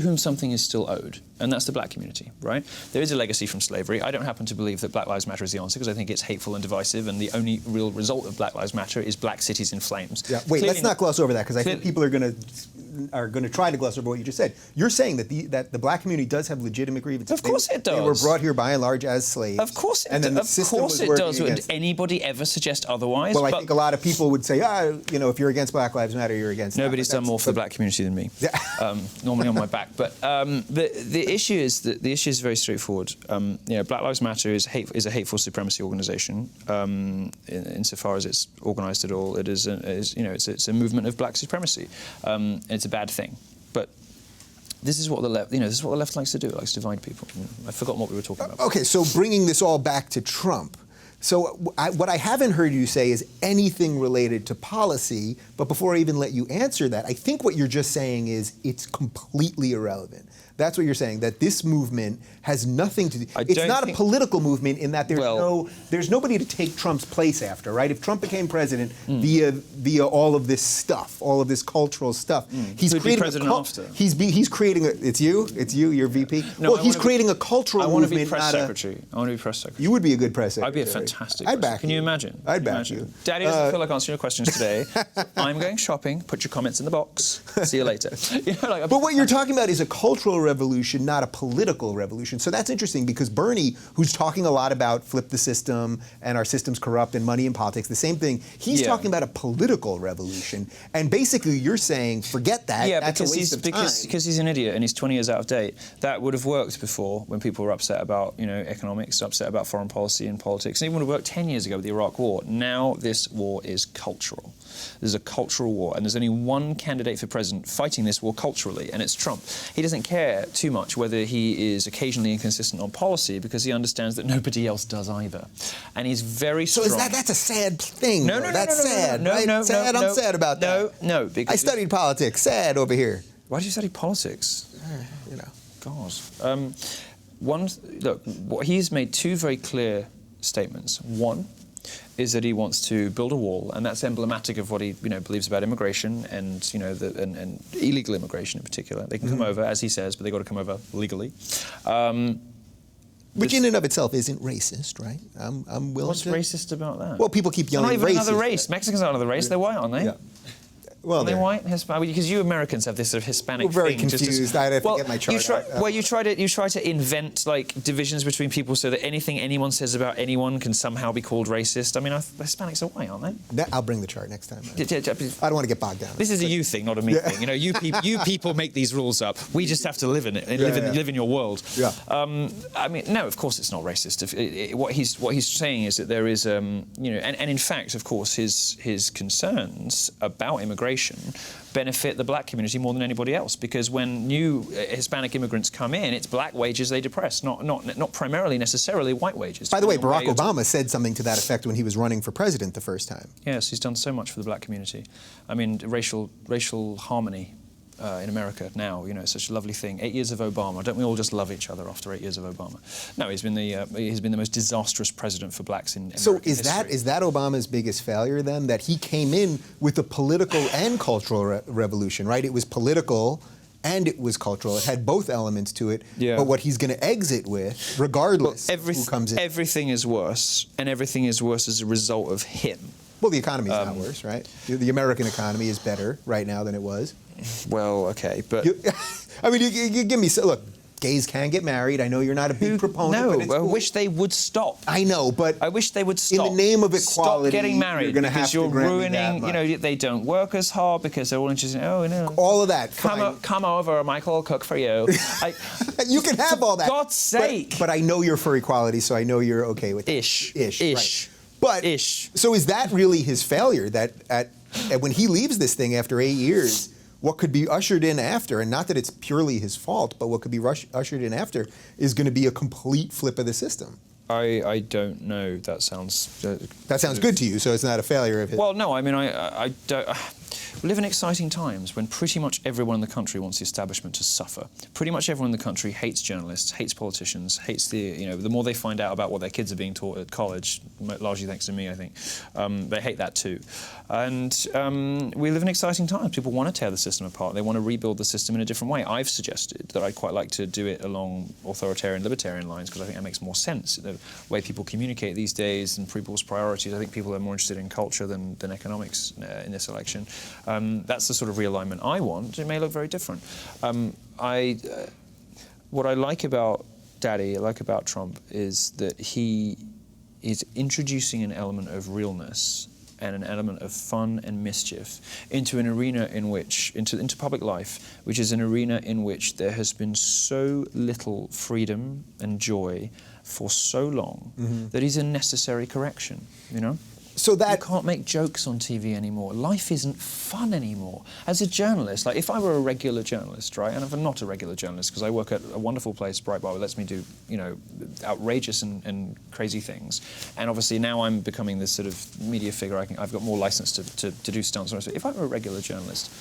whom something is still owed, and that's the black community, right? There is a legacy from slavery. I don't happen to believe that Black Lives Matter is the answer, because I think it's hateful and divisive, and the only real result of Black Lives Matter is black cities in flames. Yeah. Wait, let's not gloss over that, because I think people are going to try to gloss over what you just said. You're saying that the black community does have legitimate grievances. Of course it does. They were brought here by and large as slaves. Of course it does. And then the system was working against them. Would anybody ever suggest otherwise? Well, I think a lot of people would say, if you're against Black Lives Matter, you're against Nobody's done more for the black community than me. Yeah. Normally on my back. But the issue is that the issue is very straightforward. Black Lives Matter is a hateful supremacy organisation. Insofar as it's organised at all, it's a movement of black supremacy. It's a bad thing. But this is what the left, this is what the left likes to do. It likes to divide people. I've forgotten what we were talking about. Okay, so bringing this all back to Trump. So what I haven't heard you say is anything related to policy, but before I even let you answer that, I think what you're just saying is it's completely irrelevant. That's what you're saying, that this movement has nothing to do. It's not a political movement in that there's nobody to take Trump's place after, right? If Trump became president via all of this stuff, all of this cultural stuff, he's creating president after. He's creating it's you, you're VP. No, well, he's creating a cultural movement. I want to be press secretary. I want to be press secretary. You would be a good press secretary. I'd be a fantastic. I'd back you. Can you imagine? I'd back you. Daddy doesn't feel like answering your questions today. I'm going shopping. Put your comments in the box. See you later. But what you're talking about is a cultural revolution, not a political revolution. So that's interesting because Bernie, who's talking a lot about flip the system and our system's corrupt and money in politics, the same thing, he's talking about a political revolution. And basically you're saying, forget that, that's a waste of time. Because he's an idiot and he's 20 years out of date. That would have worked before when people were upset about, economics, upset about foreign policy and politics. And it would have worked 10 years ago with the Iraq War. Now this war is cultural. There's a cultural war, and there's only one candidate for president fighting this war culturally, and it's Trump. He doesn't care too much whether he is occasionally inconsistent on policy because he understands that nobody else does either. And he's very strong. So that's a sad thing? No, that's sad. I'm sad about that. No, because I studied politics. Sad over here. Why did you study politics? God. Look, he's made two very clear statements. One is that he wants to build a wall, and that's emblematic of what he believes about immigration and and illegal immigration in particular. They can come over, as he says, but they've got to come over legally. Which in and of itself isn't racist, right? I'm willing What's racist about that? Well, people keep yelling racist. Not even another race. Mexicans aren't another race. They're white, aren't they? Yeah. Well, are they white, Hispanic? Because you Americans have this sort of Hispanic We're very thing. confused. I'd have to get my chart out. You try to invent divisions between people so that anything anyone says about anyone can somehow be called racist. I mean, Hispanics are white, aren't they? I'll bring the chart next time. I don't want to get bogged down. This is a you thing, not a me thing. You people make these rules up. We just have to live in it, live in your world. Yeah. I mean, no, of course it's not racist. What he's saying is that there is, and in fact, of course, his concerns about immigration benefit the black community more than anybody else, because when new Hispanic immigrants come in, it's black wages they depress, not primarily necessarily white wages. By the way, Barack Obama said something to that effect when he was running for president the first time. Yes, he's done so much for the black community. I mean, racial harmony in America now, it's such a lovely thing. 8 years of Obama. Don't we all just love each other after 8 years of Obama? No, he's been the most disastrous president for blacks in American history. Is that Obama's biggest failure then? That he came in with a political and cultural revolution, right? It was political and it was cultural. It had both elements to it. Yeah. But what he's going to exit with, regardless of who comes in. Everything is worse, and everything is worse as a result of him. Well, the economy is not worse, right? The American economy is better right now than it was. Well, okay, but... you give me... Look, gays can get married. I know you're not a big proponent, but it's I cool. wish they would stop. I know, but... I wish they would stop. In the name of equality, stop getting married, you're going to have to grant me that ruining, they don't work as hard because they're all interested in, all of that, come over, Michael, I'll cook for you. You can have all that. For God's sake. But I know you're for equality, so I know you're okay with that. Ish. Right. But, so is that really his failure, that when he leaves this thing after 8 years, what could be ushered in after, and not that it's purely his fault, but what could be ushered in after is going to be a complete flip of the system? I don't know. That sounds... that sounds good to you, so it's not a failure of his... Well, no, I mean, I don't... We live in exciting times when pretty much everyone in the country wants the establishment to suffer. Pretty much everyone in the country hates journalists, hates politicians, hates the more they find out about what their kids are being taught at college, largely thanks to me, I think, they hate that too. And we live in exciting times. People want to tear the system apart. They want to rebuild the system in a different way. I've suggested that I'd quite like to do it along authoritarian, libertarian lines, because I think that makes more sense. The way people communicate these days and people's priorities, I think people are more interested in culture than economics in this election. That's the sort of realignment I want. It may look very different. What I like about Daddy, I like about Trump, is that he is introducing an element of realness and an element of fun and mischief into an arena in which, into public life, which is an arena in which there has been so little freedom and joy for so long that is a necessary correction, So you can't make jokes on TV anymore. Life isn't fun anymore. As a journalist, like if I were a regular journalist, right, and I'm not a regular journalist because I work at a wonderful place, Breitbart, that lets me do, outrageous and crazy things. And obviously now I'm becoming this sort of media figure. I've got more license to do stunts. If I were a regular journalist,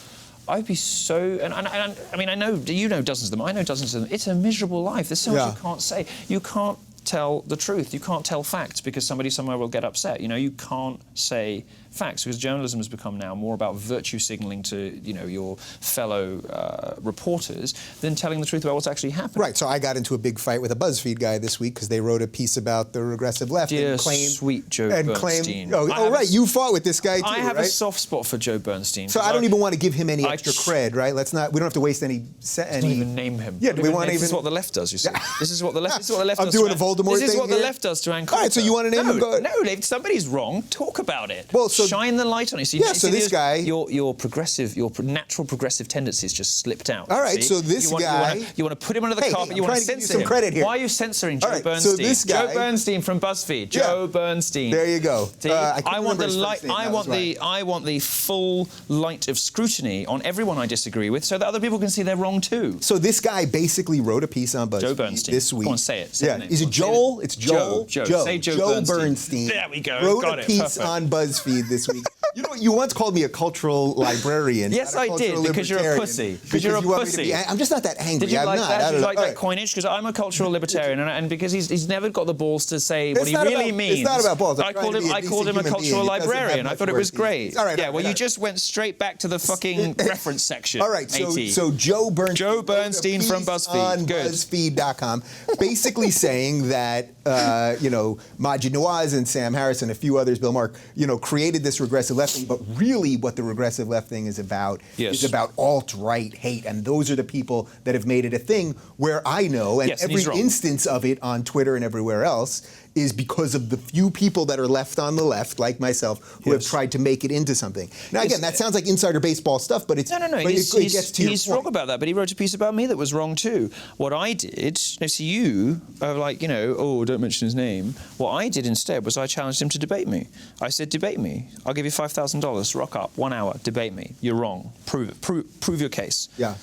I'd be so, and I mean, I know, you know dozens of them, I know dozens of them. It's a miserable life. There's so much you can't say. You can't tell the truth. You can't tell facts because somebody somewhere will get upset. You know, you can't say facts because journalism has become now more about virtue signaling to, you know, your fellow reporters than telling the truth about what's actually happening. Right. So I got into a big fight with a BuzzFeed guy this week because they wrote a piece about the regressive left Dear and claimed sweet Joe Bernstein. Right. You fought with this guy too. I have right? a soft spot for Joe Bernstein. So I don't even want to give him any extra cred, right? Let's not. We don't have to waste any. Don't even name him. Yeah. Do we want to even? This is what the left does. You see. This is what the left. This is what the left I'm does. doing a Voldemort thing. This is what the here? left does to Ann Coulter. All right. So you want to name him? No. If somebody's wrong, talk about it. Well, so shine the light on it. So so this guy, your progressive, your natural progressive tendencies just slipped out. All right. See? So this guy, you want to put him under the carpet. You want to censor him. Credit here. Why are you censoring Joe right, Bernstein? so this guy, Joe Bernstein from BuzzFeed. Joe Bernstein. There you go. See, I want the light. I want the full light of scrutiny on everyone I disagree with, so that other people can see they're wrong too. So this guy basically wrote a piece on BuzzFeed Joe Bernstein. this week. Go on, say it. Is it Joel? It's Joel. Joe. Say Joe Bernstein. There we go. Wrote Got a piece on BuzzFeed this week. You know, you once called me a cultural librarian. Yes, I did, because you're a pussy. Because you're a pussy. I'm just not that angry. Did you like that? Did you like that right. coinage? Because I'm a cultural libertarian, and because he's never got the balls to say what he really means. It's not about balls. I called him a cultural librarian. I thought it was great. All right. Yeah. Well, you just went straight back to the fucking reference section. All right. So Joe Bernstein from BuzzFeed. On BuzzFeed.com, basically saying that Majid Nawaz and Sam Harris and a few others, Bill Maher, created this regressive left thing, but really what the regressive left thing is about is about alt-right hate, and those are the people that have made it a thing where I know, and every instance of it on Twitter and everywhere else is because of the few people that are left on the left, like myself, who have tried to make it into something. Now, again, that sounds like insider baseball stuff, but it's no. But it gets to your point. He's wrong about that, but he wrote a piece about me that was wrong too. What I did, so you are like, don't mention his name. What I did instead was I challenged him to debate me. I said, debate me. I'll give you $5,000. Rock up, 1 hour, debate me. You're wrong. Prove it. Prove your case. Yeah.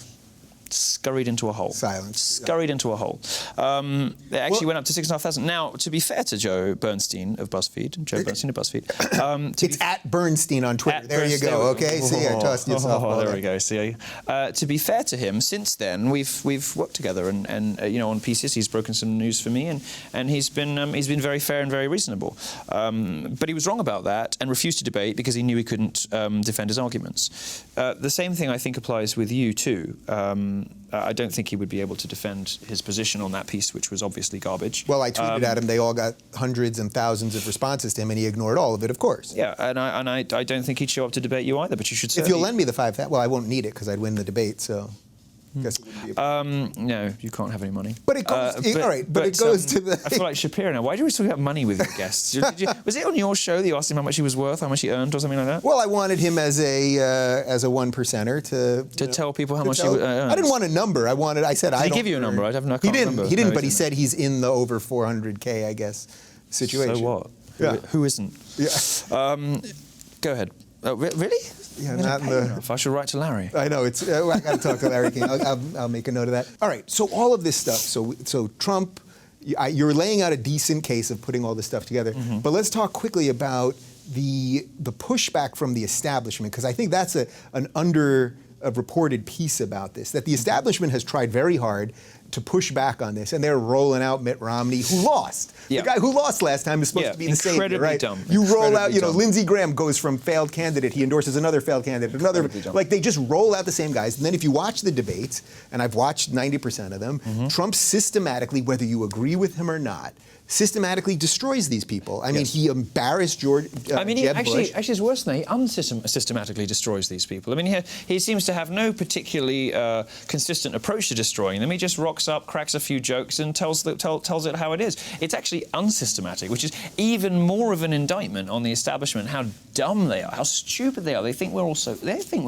Scurried into a hole. Silence. Scurried into a hole. It actually went up to 6,500. Now, to be fair to Joe Bernstein of BuzzFeed, it's at Bernstein on Twitter. There you go. Okay, see, I tossed yourself. There we go. See, to be fair to him, since then we've worked together, and on pieces he's broken some news for me, and he's been very fair and very reasonable. But he was wrong about that and refused to debate because he knew he couldn't defend his arguments. The same thing I think applies with you too. I don't think he would be able to defend his position on that piece, which was obviously garbage. Well, I tweeted at him. They all got hundreds and thousands of responses to him, and he ignored all of it, of course. Yeah, and I don't think he'd show up to debate you either, but you should. If you'll lend me the $5,000, well, I won't need it because I'd win the debate, so. Guess it wouldn't be a no, you can't have any money. But it goes. All right, but it goes to the. I feel like Shapiro now. Why do we talk about money with your guests? Was it on your show that you asked him how much he was worth, how much he earned, or something like that? Well, I wanted him as a one percenter to tell people how much he earned. I didn't want a number. I said I. Did he give you a number? I have no. He didn't. He didn't. But he said he's in the over 400K, I guess, situation. So what? Yeah. Who isn't? Yeah. Go ahead. Really? Yeah, not in the. I should write to Larry. I know it's. I got to talk to Larry King. I'll make a note of that. All right. So all of this stuff. So Trump, you're laying out a decent case of putting all this stuff together. Mm-hmm. But let's talk quickly about the pushback from the establishment, because I think that's an underreported piece about this. That the establishment has tried very hard to push back on this, and they're rolling out Mitt Romney, who lost. Yeah. The guy who lost last time is supposed to be the savior, right? Dumb. You roll out, dumb. Lindsey Graham goes from failed candidate, he endorses another failed candidate, like they just roll out the same guys. And then if you watch the debates, and I've watched 90% of them, Trump systematically, whether you agree with him or not, systematically destroys these people. I mean, he embarrassed Jeb Bush. Actually, it's worse than that. He unsystematically destroys these people. I mean, he seems to have no particularly consistent approach to destroying them. He just rocks up, cracks a few jokes, and tells it how it is. It's actually unsystematic, which is even more of an indictment on the establishment, how dumb they are, how stupid they are. They think we're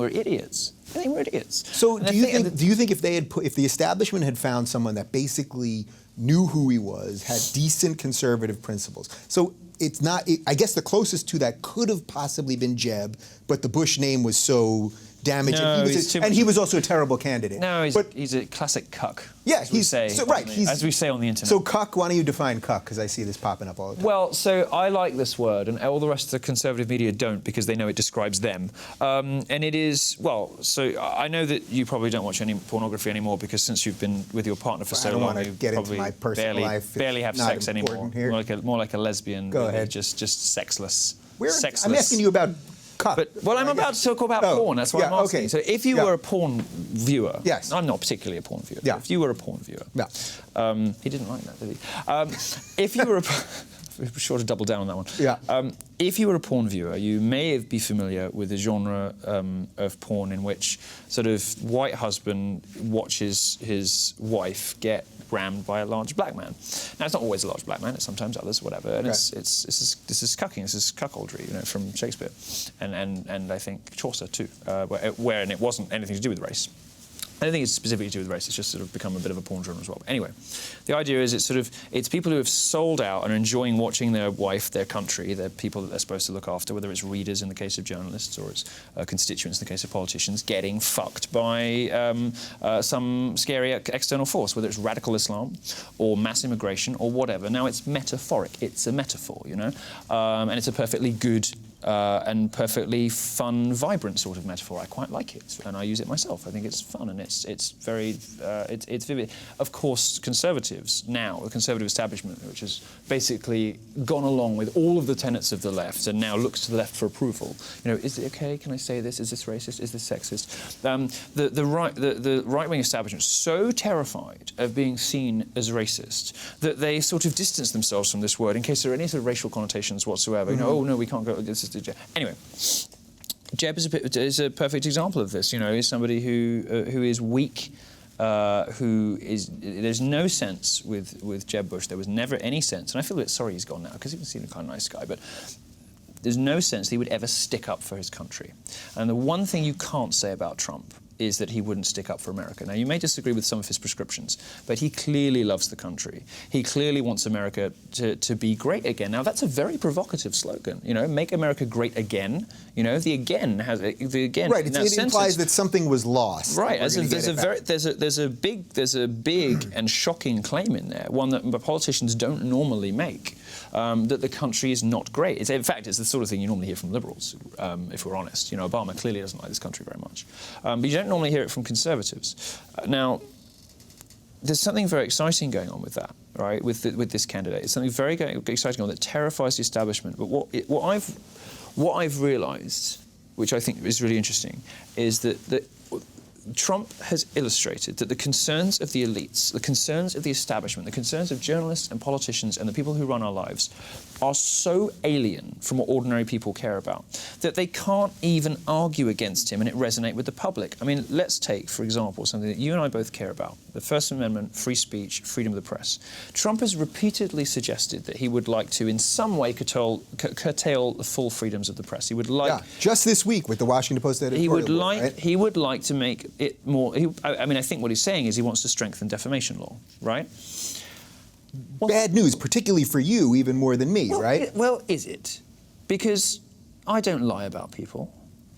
idiots. They think we're idiots. So do you think if the establishment had found someone that basically knew who he was, had decent conservative principles. So it's not, I guess the closest to that could have possibly been Jeb, but the Bush name was so damaging. No, He was also a terrible candidate. No, he's a classic cuck. Yeah, as we say on the internet. So cuck, why don't you define cuck? Because I see this popping up all the time. Well, so I like this word, and all the rest of the conservative media don't, because they know it describes them. And it is, well, so I know that you probably don't watch any pornography anymore, because since you've been with your partner for so long, you get into probably my personal life. barely have sex anymore. Here. More like a lesbian. Go ahead. Just sexless. Sexless. I'm asking you about cuck. Well, I'm about to talk about porn. That's what I'm asking. Okay. So if you were a porn viewer, yes. I'm not particularly a porn viewer. Yeah. If you were a porn viewer, he didn't like that, did he? If you were we're sure to double down on that one. Yeah. If you were a porn viewer, you may be familiar with the genre of porn in which sort of white husband watches his wife get rammed by a large black man. Now, it's not always a large black man, it's sometimes others, whatever, and this is cucking, this is cuckoldry, from Shakespeare, and I think Chaucer too, where it wasn't anything to do with race. I don't think it's specifically to do with race, it's just sort of become a bit of a porn genre as well. But anyway, the idea is it's people who have sold out and are enjoying watching their wife, their country, their people that they're supposed to look after, whether it's readers in the case of journalists or it's constituents in the case of politicians, getting fucked by some scary external force, whether it's radical Islam or mass immigration or whatever. Now, it's metaphoric, it's a metaphor, and it's a perfectly good and perfectly fun, vibrant sort of metaphor. I quite like it, and I use it myself. I think it's fun, and it's very it's vivid. Of course, conservatives now, the conservative establishment, which has basically gone along with all of the tenets of the left, and now looks to the left for approval. Is it okay? Can I say this? Is this racist? Is this sexist? The right-wing establishment is so terrified of being seen as racist that they sort of distance themselves from this word in case there are any sort of racial connotations whatsoever. Oh no, we can't go. Anyway, Jeb is a perfect example of this. He's somebody who is weak, there's no sense with Jeb Bush. There was never any sense, and I feel a bit sorry he's gone now, because he seemed a kind of nice guy, but there's no sense that he would ever stick up for his country. And the one thing you can't say about Trump is that he wouldn't stick up for America. Now, you may disagree with some of his prescriptions, but he clearly loves the country. He clearly wants America to be great again. Now, that's a very provocative slogan, make America great again. The again has the again. Right, it implies that something was lost. Right, there's a big and shocking claim in there, one that politicians don't normally make, that the country is not great. In fact, it's the sort of thing you normally hear from liberals, if we're honest. Obama clearly doesn't like this country very much. But you don't normally hear it from conservatives. Now, there's something very exciting going on with that, right? With this candidate, it's something very exciting on that terrifies the establishment. But what I've realised, which I think is really interesting, is that Trump has illustrated that the concerns of the elites, the concerns of the establishment, the concerns of journalists and politicians and the people who run our lives are so alien from what ordinary people care about that they can't even argue against him and it resonate with the public. I mean, let's take, for example, something that you and I both care about, the First Amendment, free speech, freedom of the press. Trump has repeatedly suggested that he would like to, in some way, curtail the full freedoms of the press. He would like... Yeah, just this week with the Washington Post editorial. He would like to make it more... I think what he's saying is he wants to strengthen defamation law, right? Bad news, particularly for you, even more than me, right? Is it? Because I don't lie about people.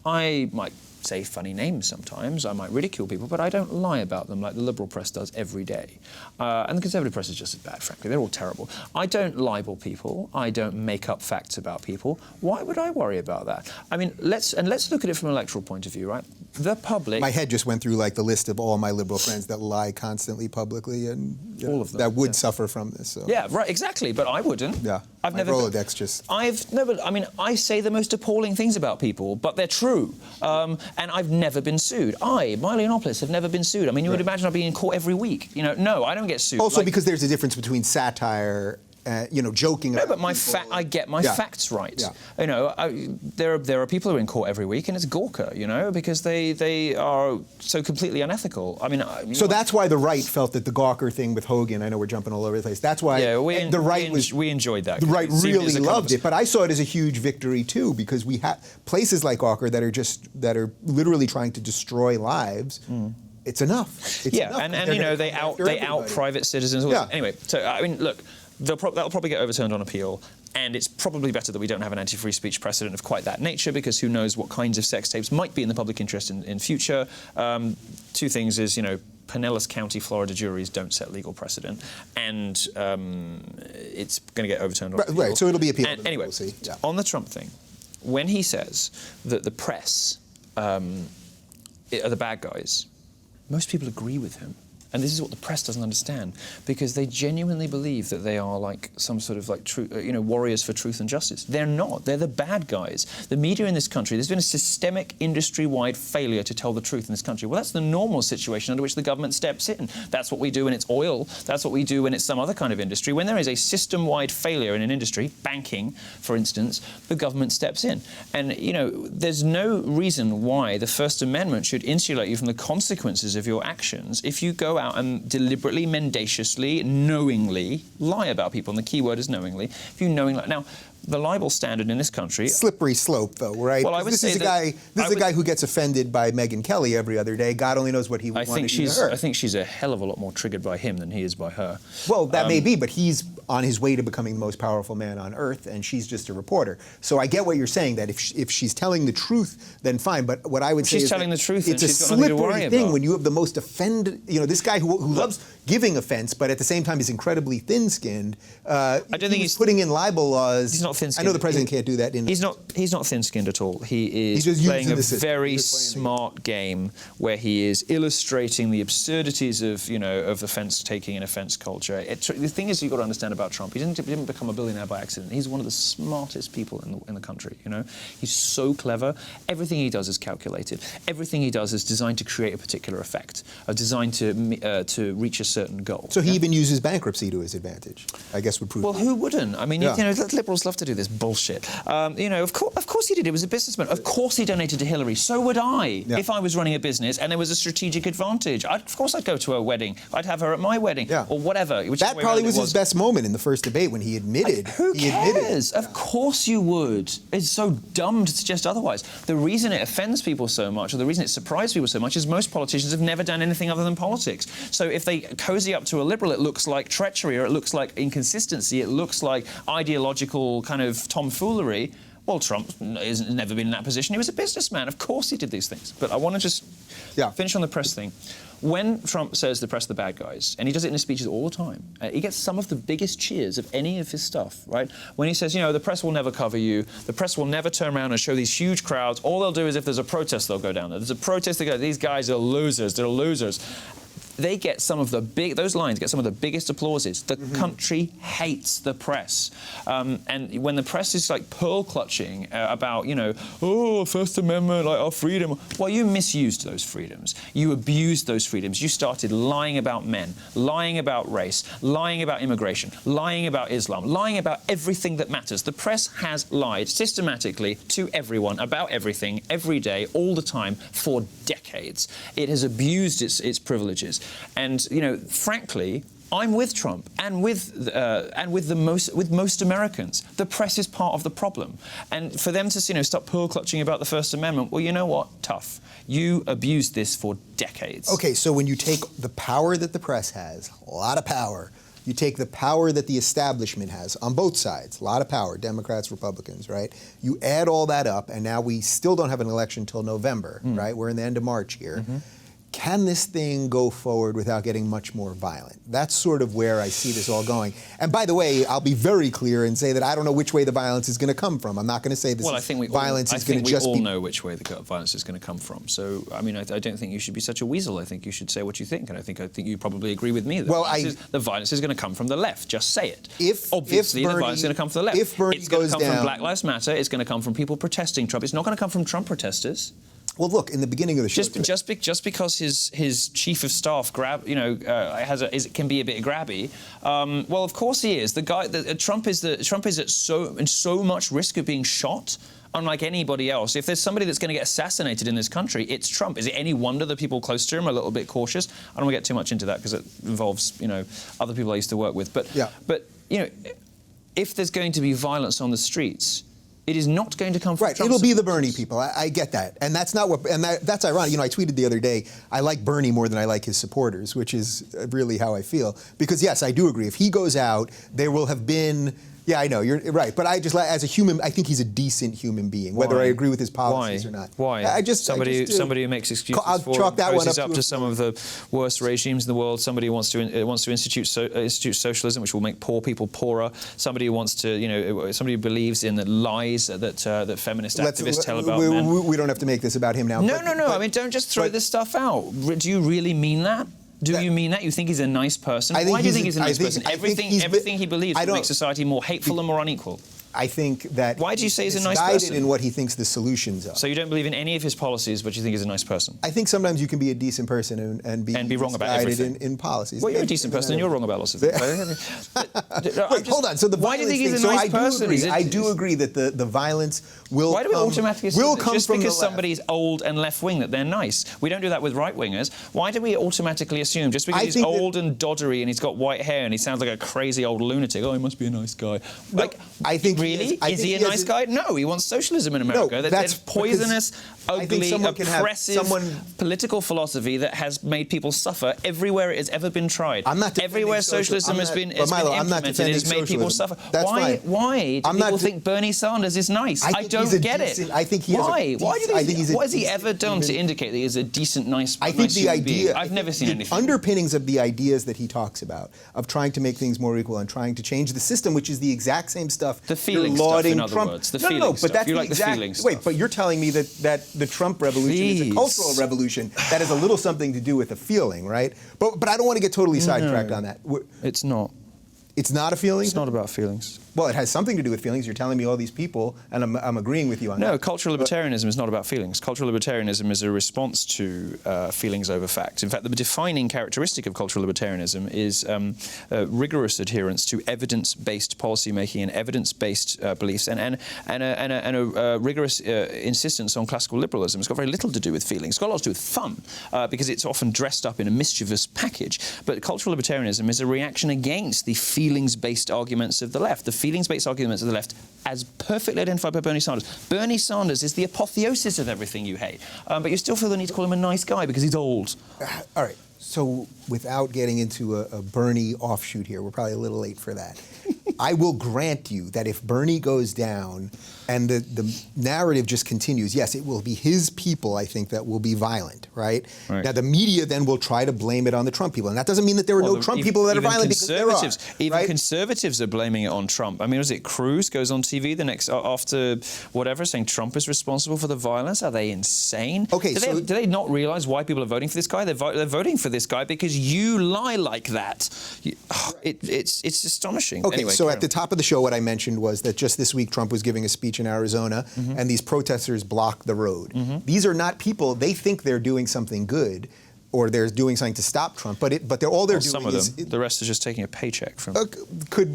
I might say funny names sometimes, I might ridicule people, but I don't lie about them like the liberal press does every day. And the conservative press is just as bad, frankly. They're all terrible. I don't libel people. I don't make up facts about people. Why would I worry about that? I mean, let's look at it from an electoral point of view, right? The public... My head just went through the list of all my liberal friends that lie constantly publicly, and all of them that would suffer from this. So. Yeah, right, exactly. But I wouldn't. Yeah, I've never. Rolodex just. I say the most appalling things about people, but they're true. And I've never been sued. Milo Yiannopoulos, have never been sued. I mean, you would imagine I'd be in court every week. No, I don't get sued. Also, because there's a difference between satire. Joking about. No, but I get my facts right. Yeah. There are people who are in court every week, and it's Gawker, because they are so completely unethical. I mean, so that's why the right felt that the Gawker thing with Hogan. I know we're jumping all over the place. That's why the right we enjoyed that. The right really loved it, but I saw it as a huge victory too, because we have places like Gawker that are literally trying to destroy lives. It's enough. It's enough. And they out private citizens. Yeah. Anyway, so I mean, look. That'll probably get overturned on appeal, And it's probably better that we don't have an anti-free speech precedent of quite that nature, because who knows what kinds of sex tapes might be in the public interest in future. Two things is, Pinellas County, Florida juries don't set legal precedent, and it's going to get overturned. Right, so it'll be appealed. And anyway, we'll see. Yeah. On the Trump thing, when he says that the press are the bad guys, most people agree with him. And this is what the press doesn't understand, because they genuinely believe that they are like some sort of like warriors for truth and justice. They're not. They're the bad guys. The media in this country, there's been a systemic industry-wide failure to tell the truth in this country. Well, that's the normal situation under which the government steps in. That's what we do when it's oil. That's what we do when it's some other kind of industry. When there is a system-wide failure in an industry, banking, for instance, the government steps in. And, there's no reason why the First Amendment should insulate you from the consequences of your actions if you go out and deliberately, mendaciously, knowingly lie about people. And the key word is knowingly. If you knowingly... Now, the libel standard in this country... Slippery slope, though, right? Well, I would say this is a guy who gets offended by Megyn Kelly every other day. God only knows what he wanted to her. I think she's a hell of a lot more triggered by him than he is by her. Well, that may be, but he's on his way to becoming the most powerful man on earth, and she's just a reporter. So I get what you're saying, that if she's telling the truth, then fine. But what I would say is telling the truth, it's a slippery thing when you have the most offended... this guy who loves giving offense, but at the same time is incredibly thin-skinned. I don't think he's putting in libel laws. He's not thin-skinned. I know the president can't do that. He's not thin-skinned at all. He is playing a very smart game where he is illustrating the absurdities of of offense taking and offense culture. The thing is, you've got to understand about Trump. He didn't become a billionaire by accident. He's one of the smartest people in the country. He's so clever. Everything he does is calculated. Everything he does is designed to create a particular effect, designed to reach a certain goal. So he even uses bankruptcy to his advantage, I guess would prove. Well, who wouldn't? I mean, liberals love to do this bullshit. Of course he did. He was a businessman. Of course he donated to Hillary. So would I, if I was running a business and there was a strategic advantage. Of course I'd go to her wedding. I'd have her at my wedding, or whatever. That probably was his best moment in the first debate when he admitted. Who cares? Of course you would. It's so dumb to suggest otherwise. The reason it offends people so much, or the reason it surprises people so much, is most politicians have never done anything other than politics. So if they cozy up to a liberal, it looks like treachery, or it looks like inconsistency, it looks like ideological kind of tomfoolery. Well, Trump has never been in that position. He was a businessman. Of course he did these things. But I want to just finish on the press thing. When Trump says the press are the bad guys, and he does it in his speeches all the time, he gets some of the biggest cheers of any of his stuff, right? When he says, the press will never cover you, the press will never turn around and show these huge crowds. All they'll do is if there's a protest, they'll go down there. There's a protest, they go, these guys are losers, they're losers. They get those lines get some of the biggest applauses. The country hates the press. And when the press is like pearl clutching about, First Amendment, like our freedom, well, you misused those freedoms. You abused those freedoms. You started lying about men, lying about race, lying about immigration, lying about Islam, lying about everything that matters. The press has lied systematically to everyone about everything, every day, all the time, for decades. It has abused its privileges. And, frankly, I'm with Trump and with most Americans. The press is part of the problem. And for them to, start pearl clutching about the First Amendment, well, you know what? Tough. You abused this for decades. Okay, so when you take the power that the press has, a lot of power, you take the power that the establishment has on both sides, a lot of power, Democrats, Republicans, right? You add all that up, and now we still don't have an election till November, right? We're in the end of March here. Can this thing go forward without getting much more violent? That's sort of where I see this all going. And by the way, I'll be very clear and say that I don't know which way the violence is going to come from. I'm not going to say violence is going to just be... we all know which way the violence is going to come from. So, I mean, I don't think you should be such a weasel. I think you should say what you think. And I think you probably agree with me that the violence is going to come from the left. Just say it. Obviously, the violence is going to come from the left. If Bernie it's going to come from Black Lives Matter. It's going to come from people protesting Trump. It's not going to come from Trump protesters. Well, look, in the beginning of the show, just because his chief of staff can be a bit grabby. Well, of course he is. Trump is at so much risk of being shot. Unlike anybody else, if there's somebody that's going to get assassinated in this country, it's Trump. Is it any wonder that people close to him are a little bit cautious? I don't want to get too much into that because it involves other people I used to work with. But if there's going to be violence on the streets, it is not going to come from Trump. It'll be the Bernie people. I get that, and that's not what. And that's ironic. I tweeted the other day, I like Bernie more than I like his supporters, which is really how I feel. Because yes, I do agree. If he goes out, there will have been Yeah, I know, you're right. But I just, as a human, I think he's a decent human being, whether I agree with his policies or not. Why? Somebody who makes excuses I'll for chalk that one raises up up to some of the worst regimes in the world. Somebody who wants to institute socialism, which will make poor people poorer. Somebody who wants to, somebody who believes in the lies that feminist activists tell about men. We don't have to make this about him now. No. I mean, don't just throw this stuff out. Do you really mean that? Do you mean that? You think he's a nice person? Why do you think he's a nice person? Everything he believes will make society more hateful and more unequal. I think that why do you say he's a nice misguided person? in what he thinks the solutions are. So you don't believe in any of his policies, but you think he's a nice person? I think sometimes you can be a decent person and be wrong about everything in policies. Well, you're a decent person and you're wrong about lots of things. Wait, hold on. So the why do you think he's a nice person? I do agree that the violence will Why do we automatically assume that just because somebody somebody's old and left-wing that they're nice? We don't do that with right-wingers. Why do we automatically assume just because he's old and doddery and he's got white hair and he sounds like a crazy old lunatic, oh, he must be a nice guy? I think really? Is he a nice guy? No, he wants socialism in America. No, that's poisonous, ugly, oppressive political philosophy that has made people suffer everywhere it has ever been tried. Everywhere socialism has been implemented, it has made people suffer. Why do people think Bernie Sanders is nice? I don't get it. I think he Why? Why do they think? What has he ever done to indicate that he's a decent, nice human being? I think the idea. I've never seen anything. Underpinnings of the ideas that he talks about of trying to make things more equal and trying to change the system, which is the exact same stuff. The feeling stuff, in other words. The feeling stuff. But that's you like the feeling stuff. Wait, but you're telling me that the Trump revolution is a cultural revolution that has a little something to do with a feeling, right? But I don't want to get totally sidetracked on that. It's not. It's not a feeling? It's not about feelings. Well, it has something to do with feelings. You're telling me all these people, and I'm agreeing with you on that. No, cultural libertarianism is not about feelings. Cultural libertarianism is a response to feelings over facts. In fact, the defining characteristic of cultural libertarianism is rigorous adherence to evidence-based policymaking and evidence-based beliefs, and a rigorous insistence on classical liberalism. It's got very little to do with feelings. It's got a lot to do with fun, because it's often dressed up in a mischievous package. But cultural libertarianism is a reaction against the feelings-based arguments of the left. The feelings-based arguments of the left, as perfectly identified by Bernie Sanders. Bernie Sanders is the apotheosis of everything you hate, but you still feel the need to call him a nice guy because he's old. All right, so without getting into a Bernie offshoot here, we're probably a little late for that. I will grant you that if Bernie goes down and the narrative just continues, yes, it will be his people, I think, that will be violent, right? Now, the media then will try to blame it on the Trump people. And that doesn't mean that there are no Trump people that are violent, because there are. Even conservatives are blaming it on Trump. I mean, was it Cruz goes on TV the next, after whatever, saying Trump is responsible for the violence? Are they insane? Okay, do they not realize why people are voting for this guy? They're voting for this guy because you lie like that. It's astonishing. Okay, anyway, so at the top of the show, what I mentioned was that just this week, Trump was giving a speech in Arizona, and these protesters blocked the road. These are not people, they think they're doing something good, or they're doing something to stop Trump, but all they're doing some of them. is... The rest are just taking a paycheck from...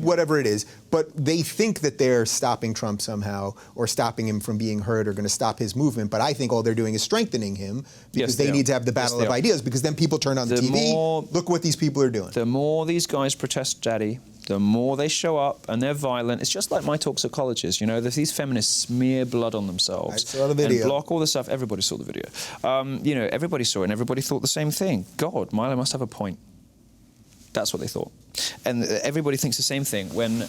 whatever it is, but they think that they're stopping Trump somehow, or stopping him from being heard, or going to stop his movement, but I think all they're doing is strengthening him, because they need to have the battle of ideas, because then people turn on the TV, look what these people are doing. The more these guys protest Daddy, the more they show up and they're violent. It's just like my talks at colleges, you know, these feminists smear blood on themselves. I saw the video. And block all the stuff. Everybody saw the video. You know, everybody saw it and everybody thought the same thing. God, Milo must have a point. That's what they thought. And everybody thinks the same thing when,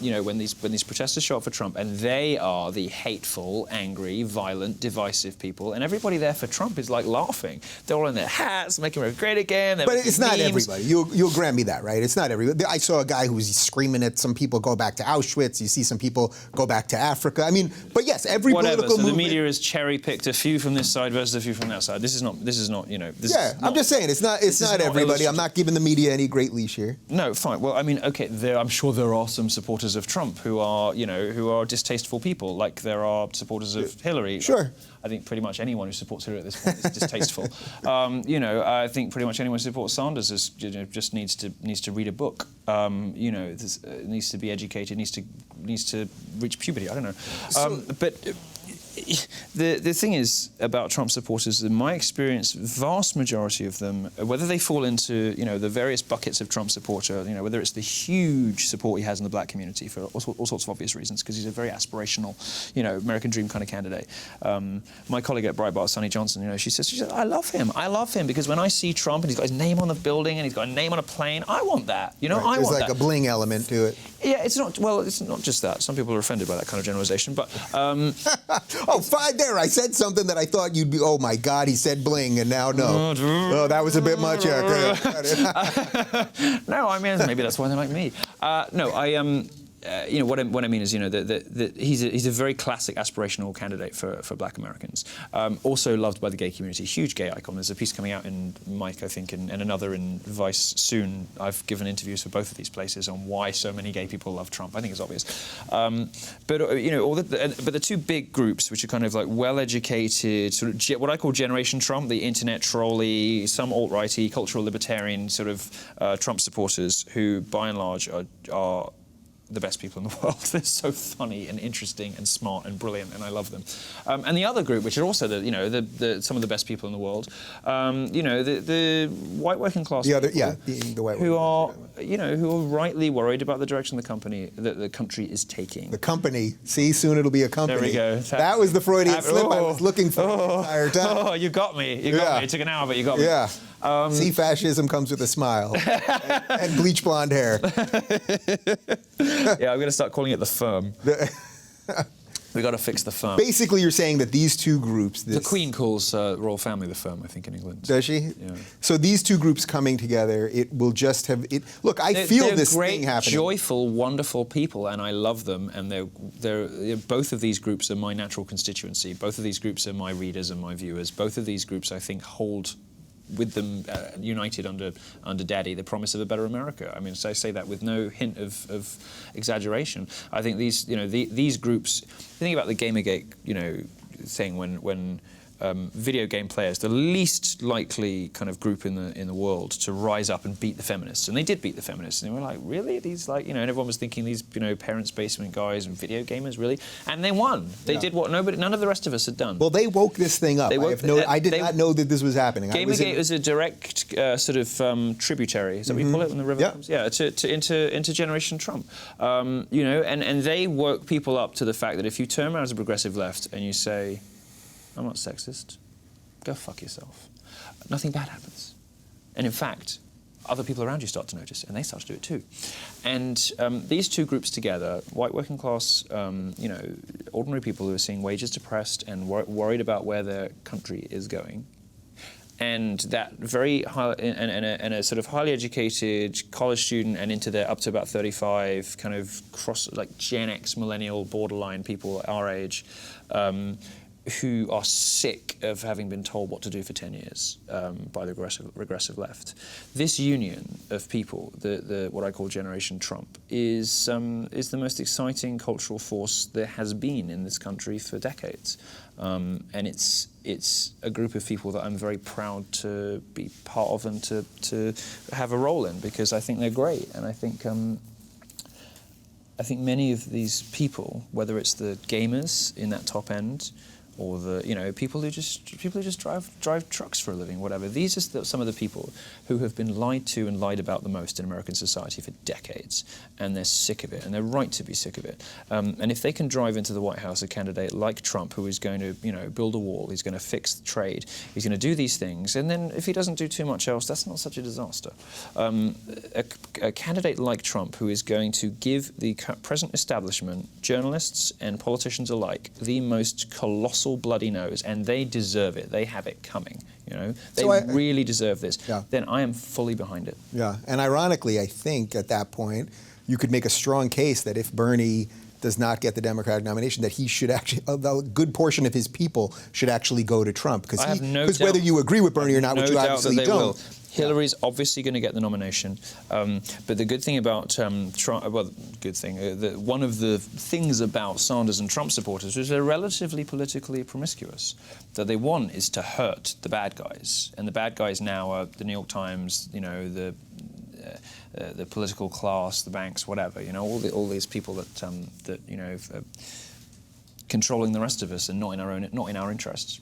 you know, when these protesters show up for Trump, and they are the hateful, angry, violent, divisive people, and everybody there for Trump is like laughing. They're all in their hats, making America great again. But it's not everybody. You'll grant me that, right? It's not everybody. I saw a guy who was screaming at some people go back to Auschwitz. You see some people go back to Africa. I mean, but yes, every political movement. The media has cherry-picked a few from this side versus a few from that side. This is not. You know. I'm just saying it's not everybody. I'm not giving the media any great leash here. No, fine. Well, I mean, okay, I'm sure there are some supporters of Trump who are distasteful people, like there are supporters of Hillary. Sure. I think pretty much anyone who supports Hillary at this point is distasteful. You know, I think pretty much anyone who supports Sanders is, you know, just needs to read a book. You know, needs to be educated, needs to reach puberty. I don't know. But the thing is about Trump supporters, in my experience, vast majority of them, whether they fall into the various buckets of Trump supporter, whether it's the huge support he has in the black community for all sorts of obvious reasons, because he's a very aspirational, American dream kind of candidate. My colleague at Breitbart, Sunny Johnson, she says, I love him because when I see Trump and he's got his name on the building and he's got a name on a plane, I want that. I There's want like that. a bling element to it. Yeah, it's not just that. Some people are offended by that kind of generalization, but. Oh, fine there. I said something that I thought you'd be, oh my God, he said bling, and now no. Oh, that was a bit much. No, I mean, maybe that's why they like me. No, what I mean is, that he's a very classic aspirational candidate for Black Americans. Also loved by the gay community, huge gay icon. There's a piece coming out in Mike, I think, and another in Vice soon. I've given interviews for both of these places on why so many gay people love Trump. I think it's obvious. But the two big groups, which are kind of like well-educated, sort of what I call Generation Trump, the internet trolley, some alt-righty, cultural libertarian sort of Trump supporters, who by and large are the best people in the world. They're so funny and interesting and smart and brilliant, and I love them. And the other group, which are also some of the best people in the world, the white working class the people, the white who are rightly worried about the direction the country is taking. The company. See, soon it'll be a company. There we go. That was the Freudian slip I was looking for the entire time. Oh, you got me. You got me. It took an hour, but you got me. Yeah. See, fascism comes with a smile and bleach blonde hair. Yeah, I'm going to start calling it the firm. We got to fix the firm. Basically, you're saying that these two groups... The Queen calls royal family the firm, I think, in England. Does she? Yeah. So these two groups coming together, it will just have... Look, I feel this thing happening. They're great, joyful, wonderful people, and I love them. And they're both of these groups are my natural constituency. Both of these groups are my readers and my viewers. Both of these groups, I think, hold with them united under Daddy, the promise of a better America. I mean, so I say that with no hint of exaggeration. I think these groups. Think about the Gamergate, thing when video game players, the least likely kind of group in the world to rise up and beat the feminists, and they did beat the feminists, and they were like, really? These and everyone was thinking these parents' basement guys and video gamers, really, and they won. They did what none of the rest of us had done. Well, they woke this thing up. I did not know that this was happening. Gamergate was a direct sort of tributary. Is that what you call it when the river comes? Yeah, into Generation Trump. And they woke people up to the fact that if you turn around as a progressive left and you say, I'm not sexist, go fuck yourself, nothing bad happens. And in fact, other people around you start to notice, and they start to do it too. And these two groups together, white working class, ordinary people who are seeing wages depressed and worried about where their country is going, and that very high, and a sort of highly educated college student and into their up to about 35, kind of like Gen X, millennial, borderline people our age, who are sick of having been told what to do for 10 years by the regressive left. This union of people, the what I call Generation Trump, is the most exciting cultural force there has been in this country for decades. And it's a group of people that I'm very proud to be part of and to have a role in, because I think they're great, and I think many of these people, whether it's the gamers in that top end, or the people who just drive trucks for a living, whatever. These are some of the people who have been lied to and lied about the most in American society for decades, and they're sick of it, and they're right to be sick of it. And if they can drive into the White House a candidate like Trump, who is going to build a wall, he's going to fix the trade, he's going to do these things, and then if he doesn't do too much else, that's not such a disaster. A candidate like Trump, who is going to give the present establishment, journalists and politicians alike, the most colossal bloody nose, and they deserve it. They have it coming. They really deserve this. Yeah. Then I am fully behind it. Yeah, and ironically, I think at that point you could make a strong case that if Bernie does not get the Democratic nomination, that he should actually, a good portion of his people should actually go to Trump, because whether you agree with Bernie or not, which you obviously don't. Hillary's obviously going to get the nomination, but the good thing about Trump, one of the things about Sanders and Trump supporters is they're relatively politically promiscuous. That they want is to hurt the bad guys, and the bad guys now are the New York Times, the political class, the banks, whatever. All these people that controlling the rest of us and not in our interests.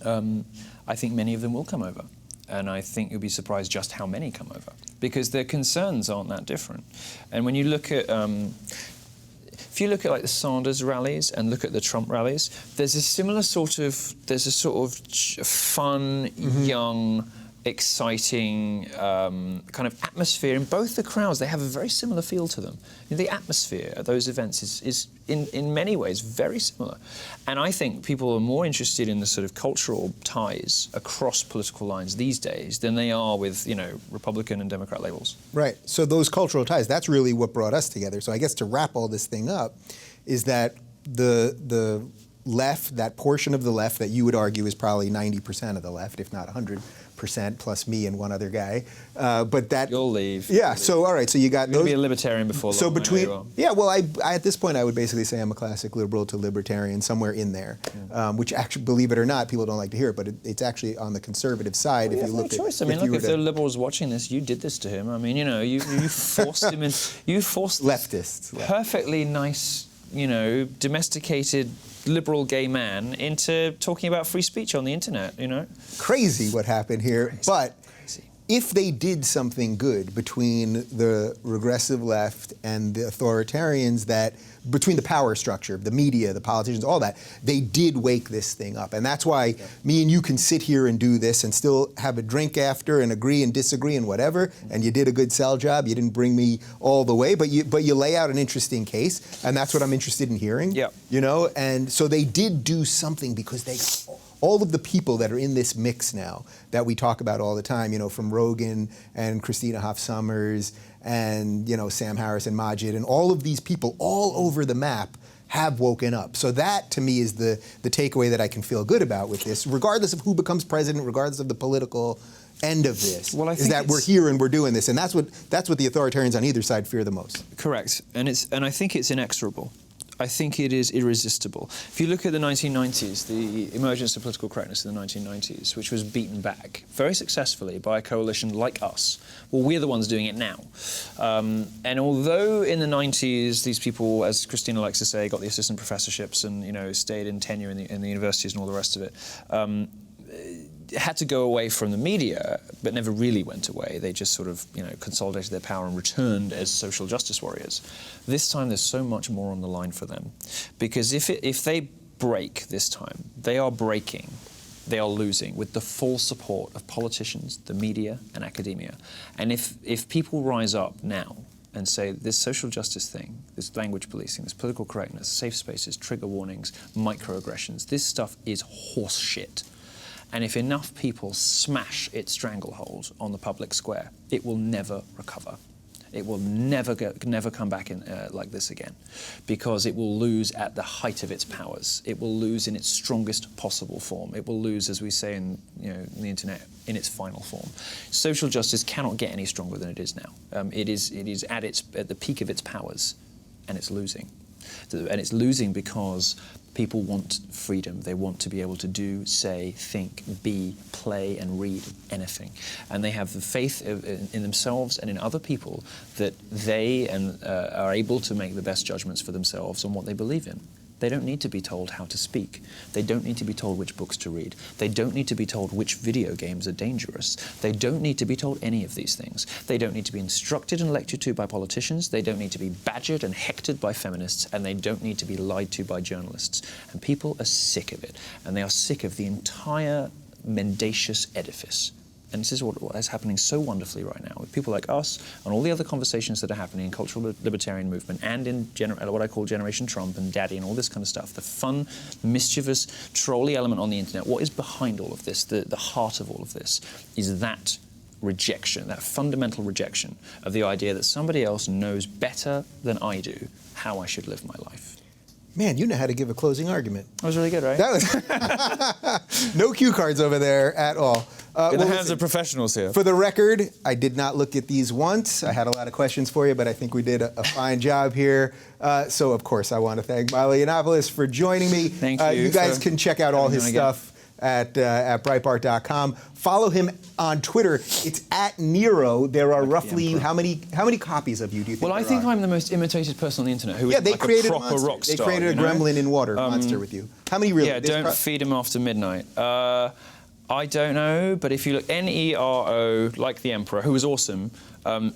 I think many of them will come over. And I think you'll be surprised just how many come over, because their concerns aren't that different. And when you look at, if you look at like the Sanders rallies and look at the Trump rallies, there's a sort of fun, young, exciting kind of atmosphere in both the crowds. They have a very similar feel to them. The atmosphere at those events is in many ways very similar. And I think people are more interested in the sort of cultural ties across political lines these days than they are with, Republican and Democrat labels. Right. So those cultural ties, that's really what brought us together. So I guess to wrap all this thing up is that the left, that portion of the left that you would argue is probably 90% of the left, if not 100%, plus me and one other guy. But that you'll leave. Yeah. So all right. So you got You're those. Be a libertarian before long. So between I at this point I would basically say I'm a classic liberal to libertarian, somewhere in there, which actually, believe it or not, people don't like to hear it, but it's actually on the conservative side. Well, if you look no choice. I mean, look, if the liberals watching this, you did this to him. I mean, you forced him in. You forced leftists, perfectly nice, domesticated liberal gay man into talking about free speech on the internet, Crazy what happened here. But if they did something good between the regressive left and the authoritarians, between the power structure, the media, the politicians, all that, they did wake this thing up. And that's why me and you can sit here and do this and still have a drink after and agree and disagree and whatever, and you did a good sell job. You didn't bring me all the way, but you lay out an interesting case, and that's what I'm interested in hearing. Yeah. And so they did do something because all of the people that are in this mix now that we talk about all the time, from Rogan and Christina Hoff Sommers and, Sam Harris and Majid and all of these people all over the map have woken up. So that, to me, is the takeaway that I can feel good about with this, regardless of who becomes president, regardless of the political end of this, is that we're here and we're doing this. And that's what the authoritarians on either side fear the most. Correct. And I think it's inexorable. I think it is irresistible. If you look at the 1990s, the emergence of political correctness in the 1990s, which was beaten back very successfully by a coalition like us, well, we're the ones doing it now. And although in the 90s, these people, as Christina likes to say, got the assistant professorships and stayed in tenure in the universities and all the rest of it, had to go away from the media, but never really went away. They just sort of, consolidated their power and returned as social justice warriors. This time, there's so much more on the line for them, because if they break this time, they are breaking. They are losing with the full support of politicians, the media, and academia. And if people rise up now and say this social justice thing, this language policing, this political correctness, safe spaces, trigger warnings, microaggressions, this stuff is horse shit. And if enough people smash its stranglehold on the public square, it will never recover. It will never come back in like this again, because it will lose at the height of its powers. It will lose in its strongest possible form. It will lose, as we say in the internet, in its final form. Social justice cannot get any stronger than it is now. It is at the peak of its powers, and it's losing. And it's losing because people want freedom. They want to be able to do, say, think, be, play, and read anything. And they have the faith in themselves and in other people that they are able to make the best judgments for themselves on what they believe in. They don't need to be told how to speak. They don't need to be told which books to read. They don't need to be told which video games are dangerous. They don't need to be told any of these things. They don't need to be instructed and lectured to by politicians. They don't need to be badgered and hectored by feminists. And they don't need to be lied to by journalists. And people are sick of it. And they are sick of the entire mendacious edifice. And this is what is happening so wonderfully right now with people like us and all the other conversations that are happening in cultural libertarian movement and in what I call Generation Trump and Daddy and all this kind of stuff. The fun, mischievous, trolly element on the internet. What is behind all of this, the heart of all of this, is that rejection, that fundamental rejection of the idea that somebody else knows better than I do how I should live my life. Man, you know how to give a closing argument. That was really good, right? That was no cue cards over there at all. In the hands of professionals here. For the record, I did not look at these once. I had a lot of questions for you, but I think we did a fine job here. So, of course, I want to thank Milo Yiannopoulos for joining me. Thank you. You guys can check out all his stuff at Breitbart.com. Follow him on Twitter. It's at Nero. There are roughly how many copies of you do you think? Well, I think I'm the most imitated person on the internet. Who is they like created a proper rock star. They created a gremlin in water monster with you. How many really? Yeah, don't feed him after midnight. I don't know, but if you look, Nero, like the Emperor, who was awesome,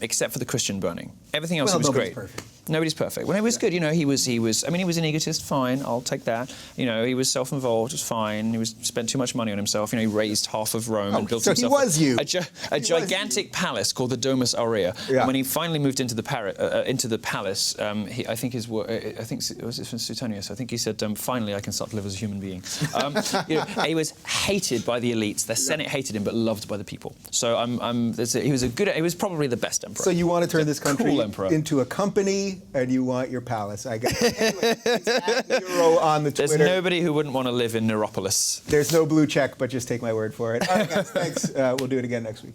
except for the Christian burning. Everything else, he was great. Perfect. Nobody's perfect. Well, it was good. You know, he was. I mean, he was an egotist. Fine, I'll take that. You know, he was self-involved. Was fine. He spent too much money on himself. You know, he raised half of Rome and built himself a gigantic palace called the Domus Aurea. Yeah. And when he finally moved into the palace, I think it was from Suetonius. I think he said, "Finally, I can start to live as a human being." You know, he was hated by the elites. The Senate hated him, but loved by the people. So he was probably the best emperor. So you want to turn this country cool into a company, and you want your palace. I guess. Anyway, it's at Nero on the Twitter. There's nobody who wouldn't want to live in Neuropolis. There's no blue check, but just take my word for it. All right, guys, thanks. We'll do it again next week.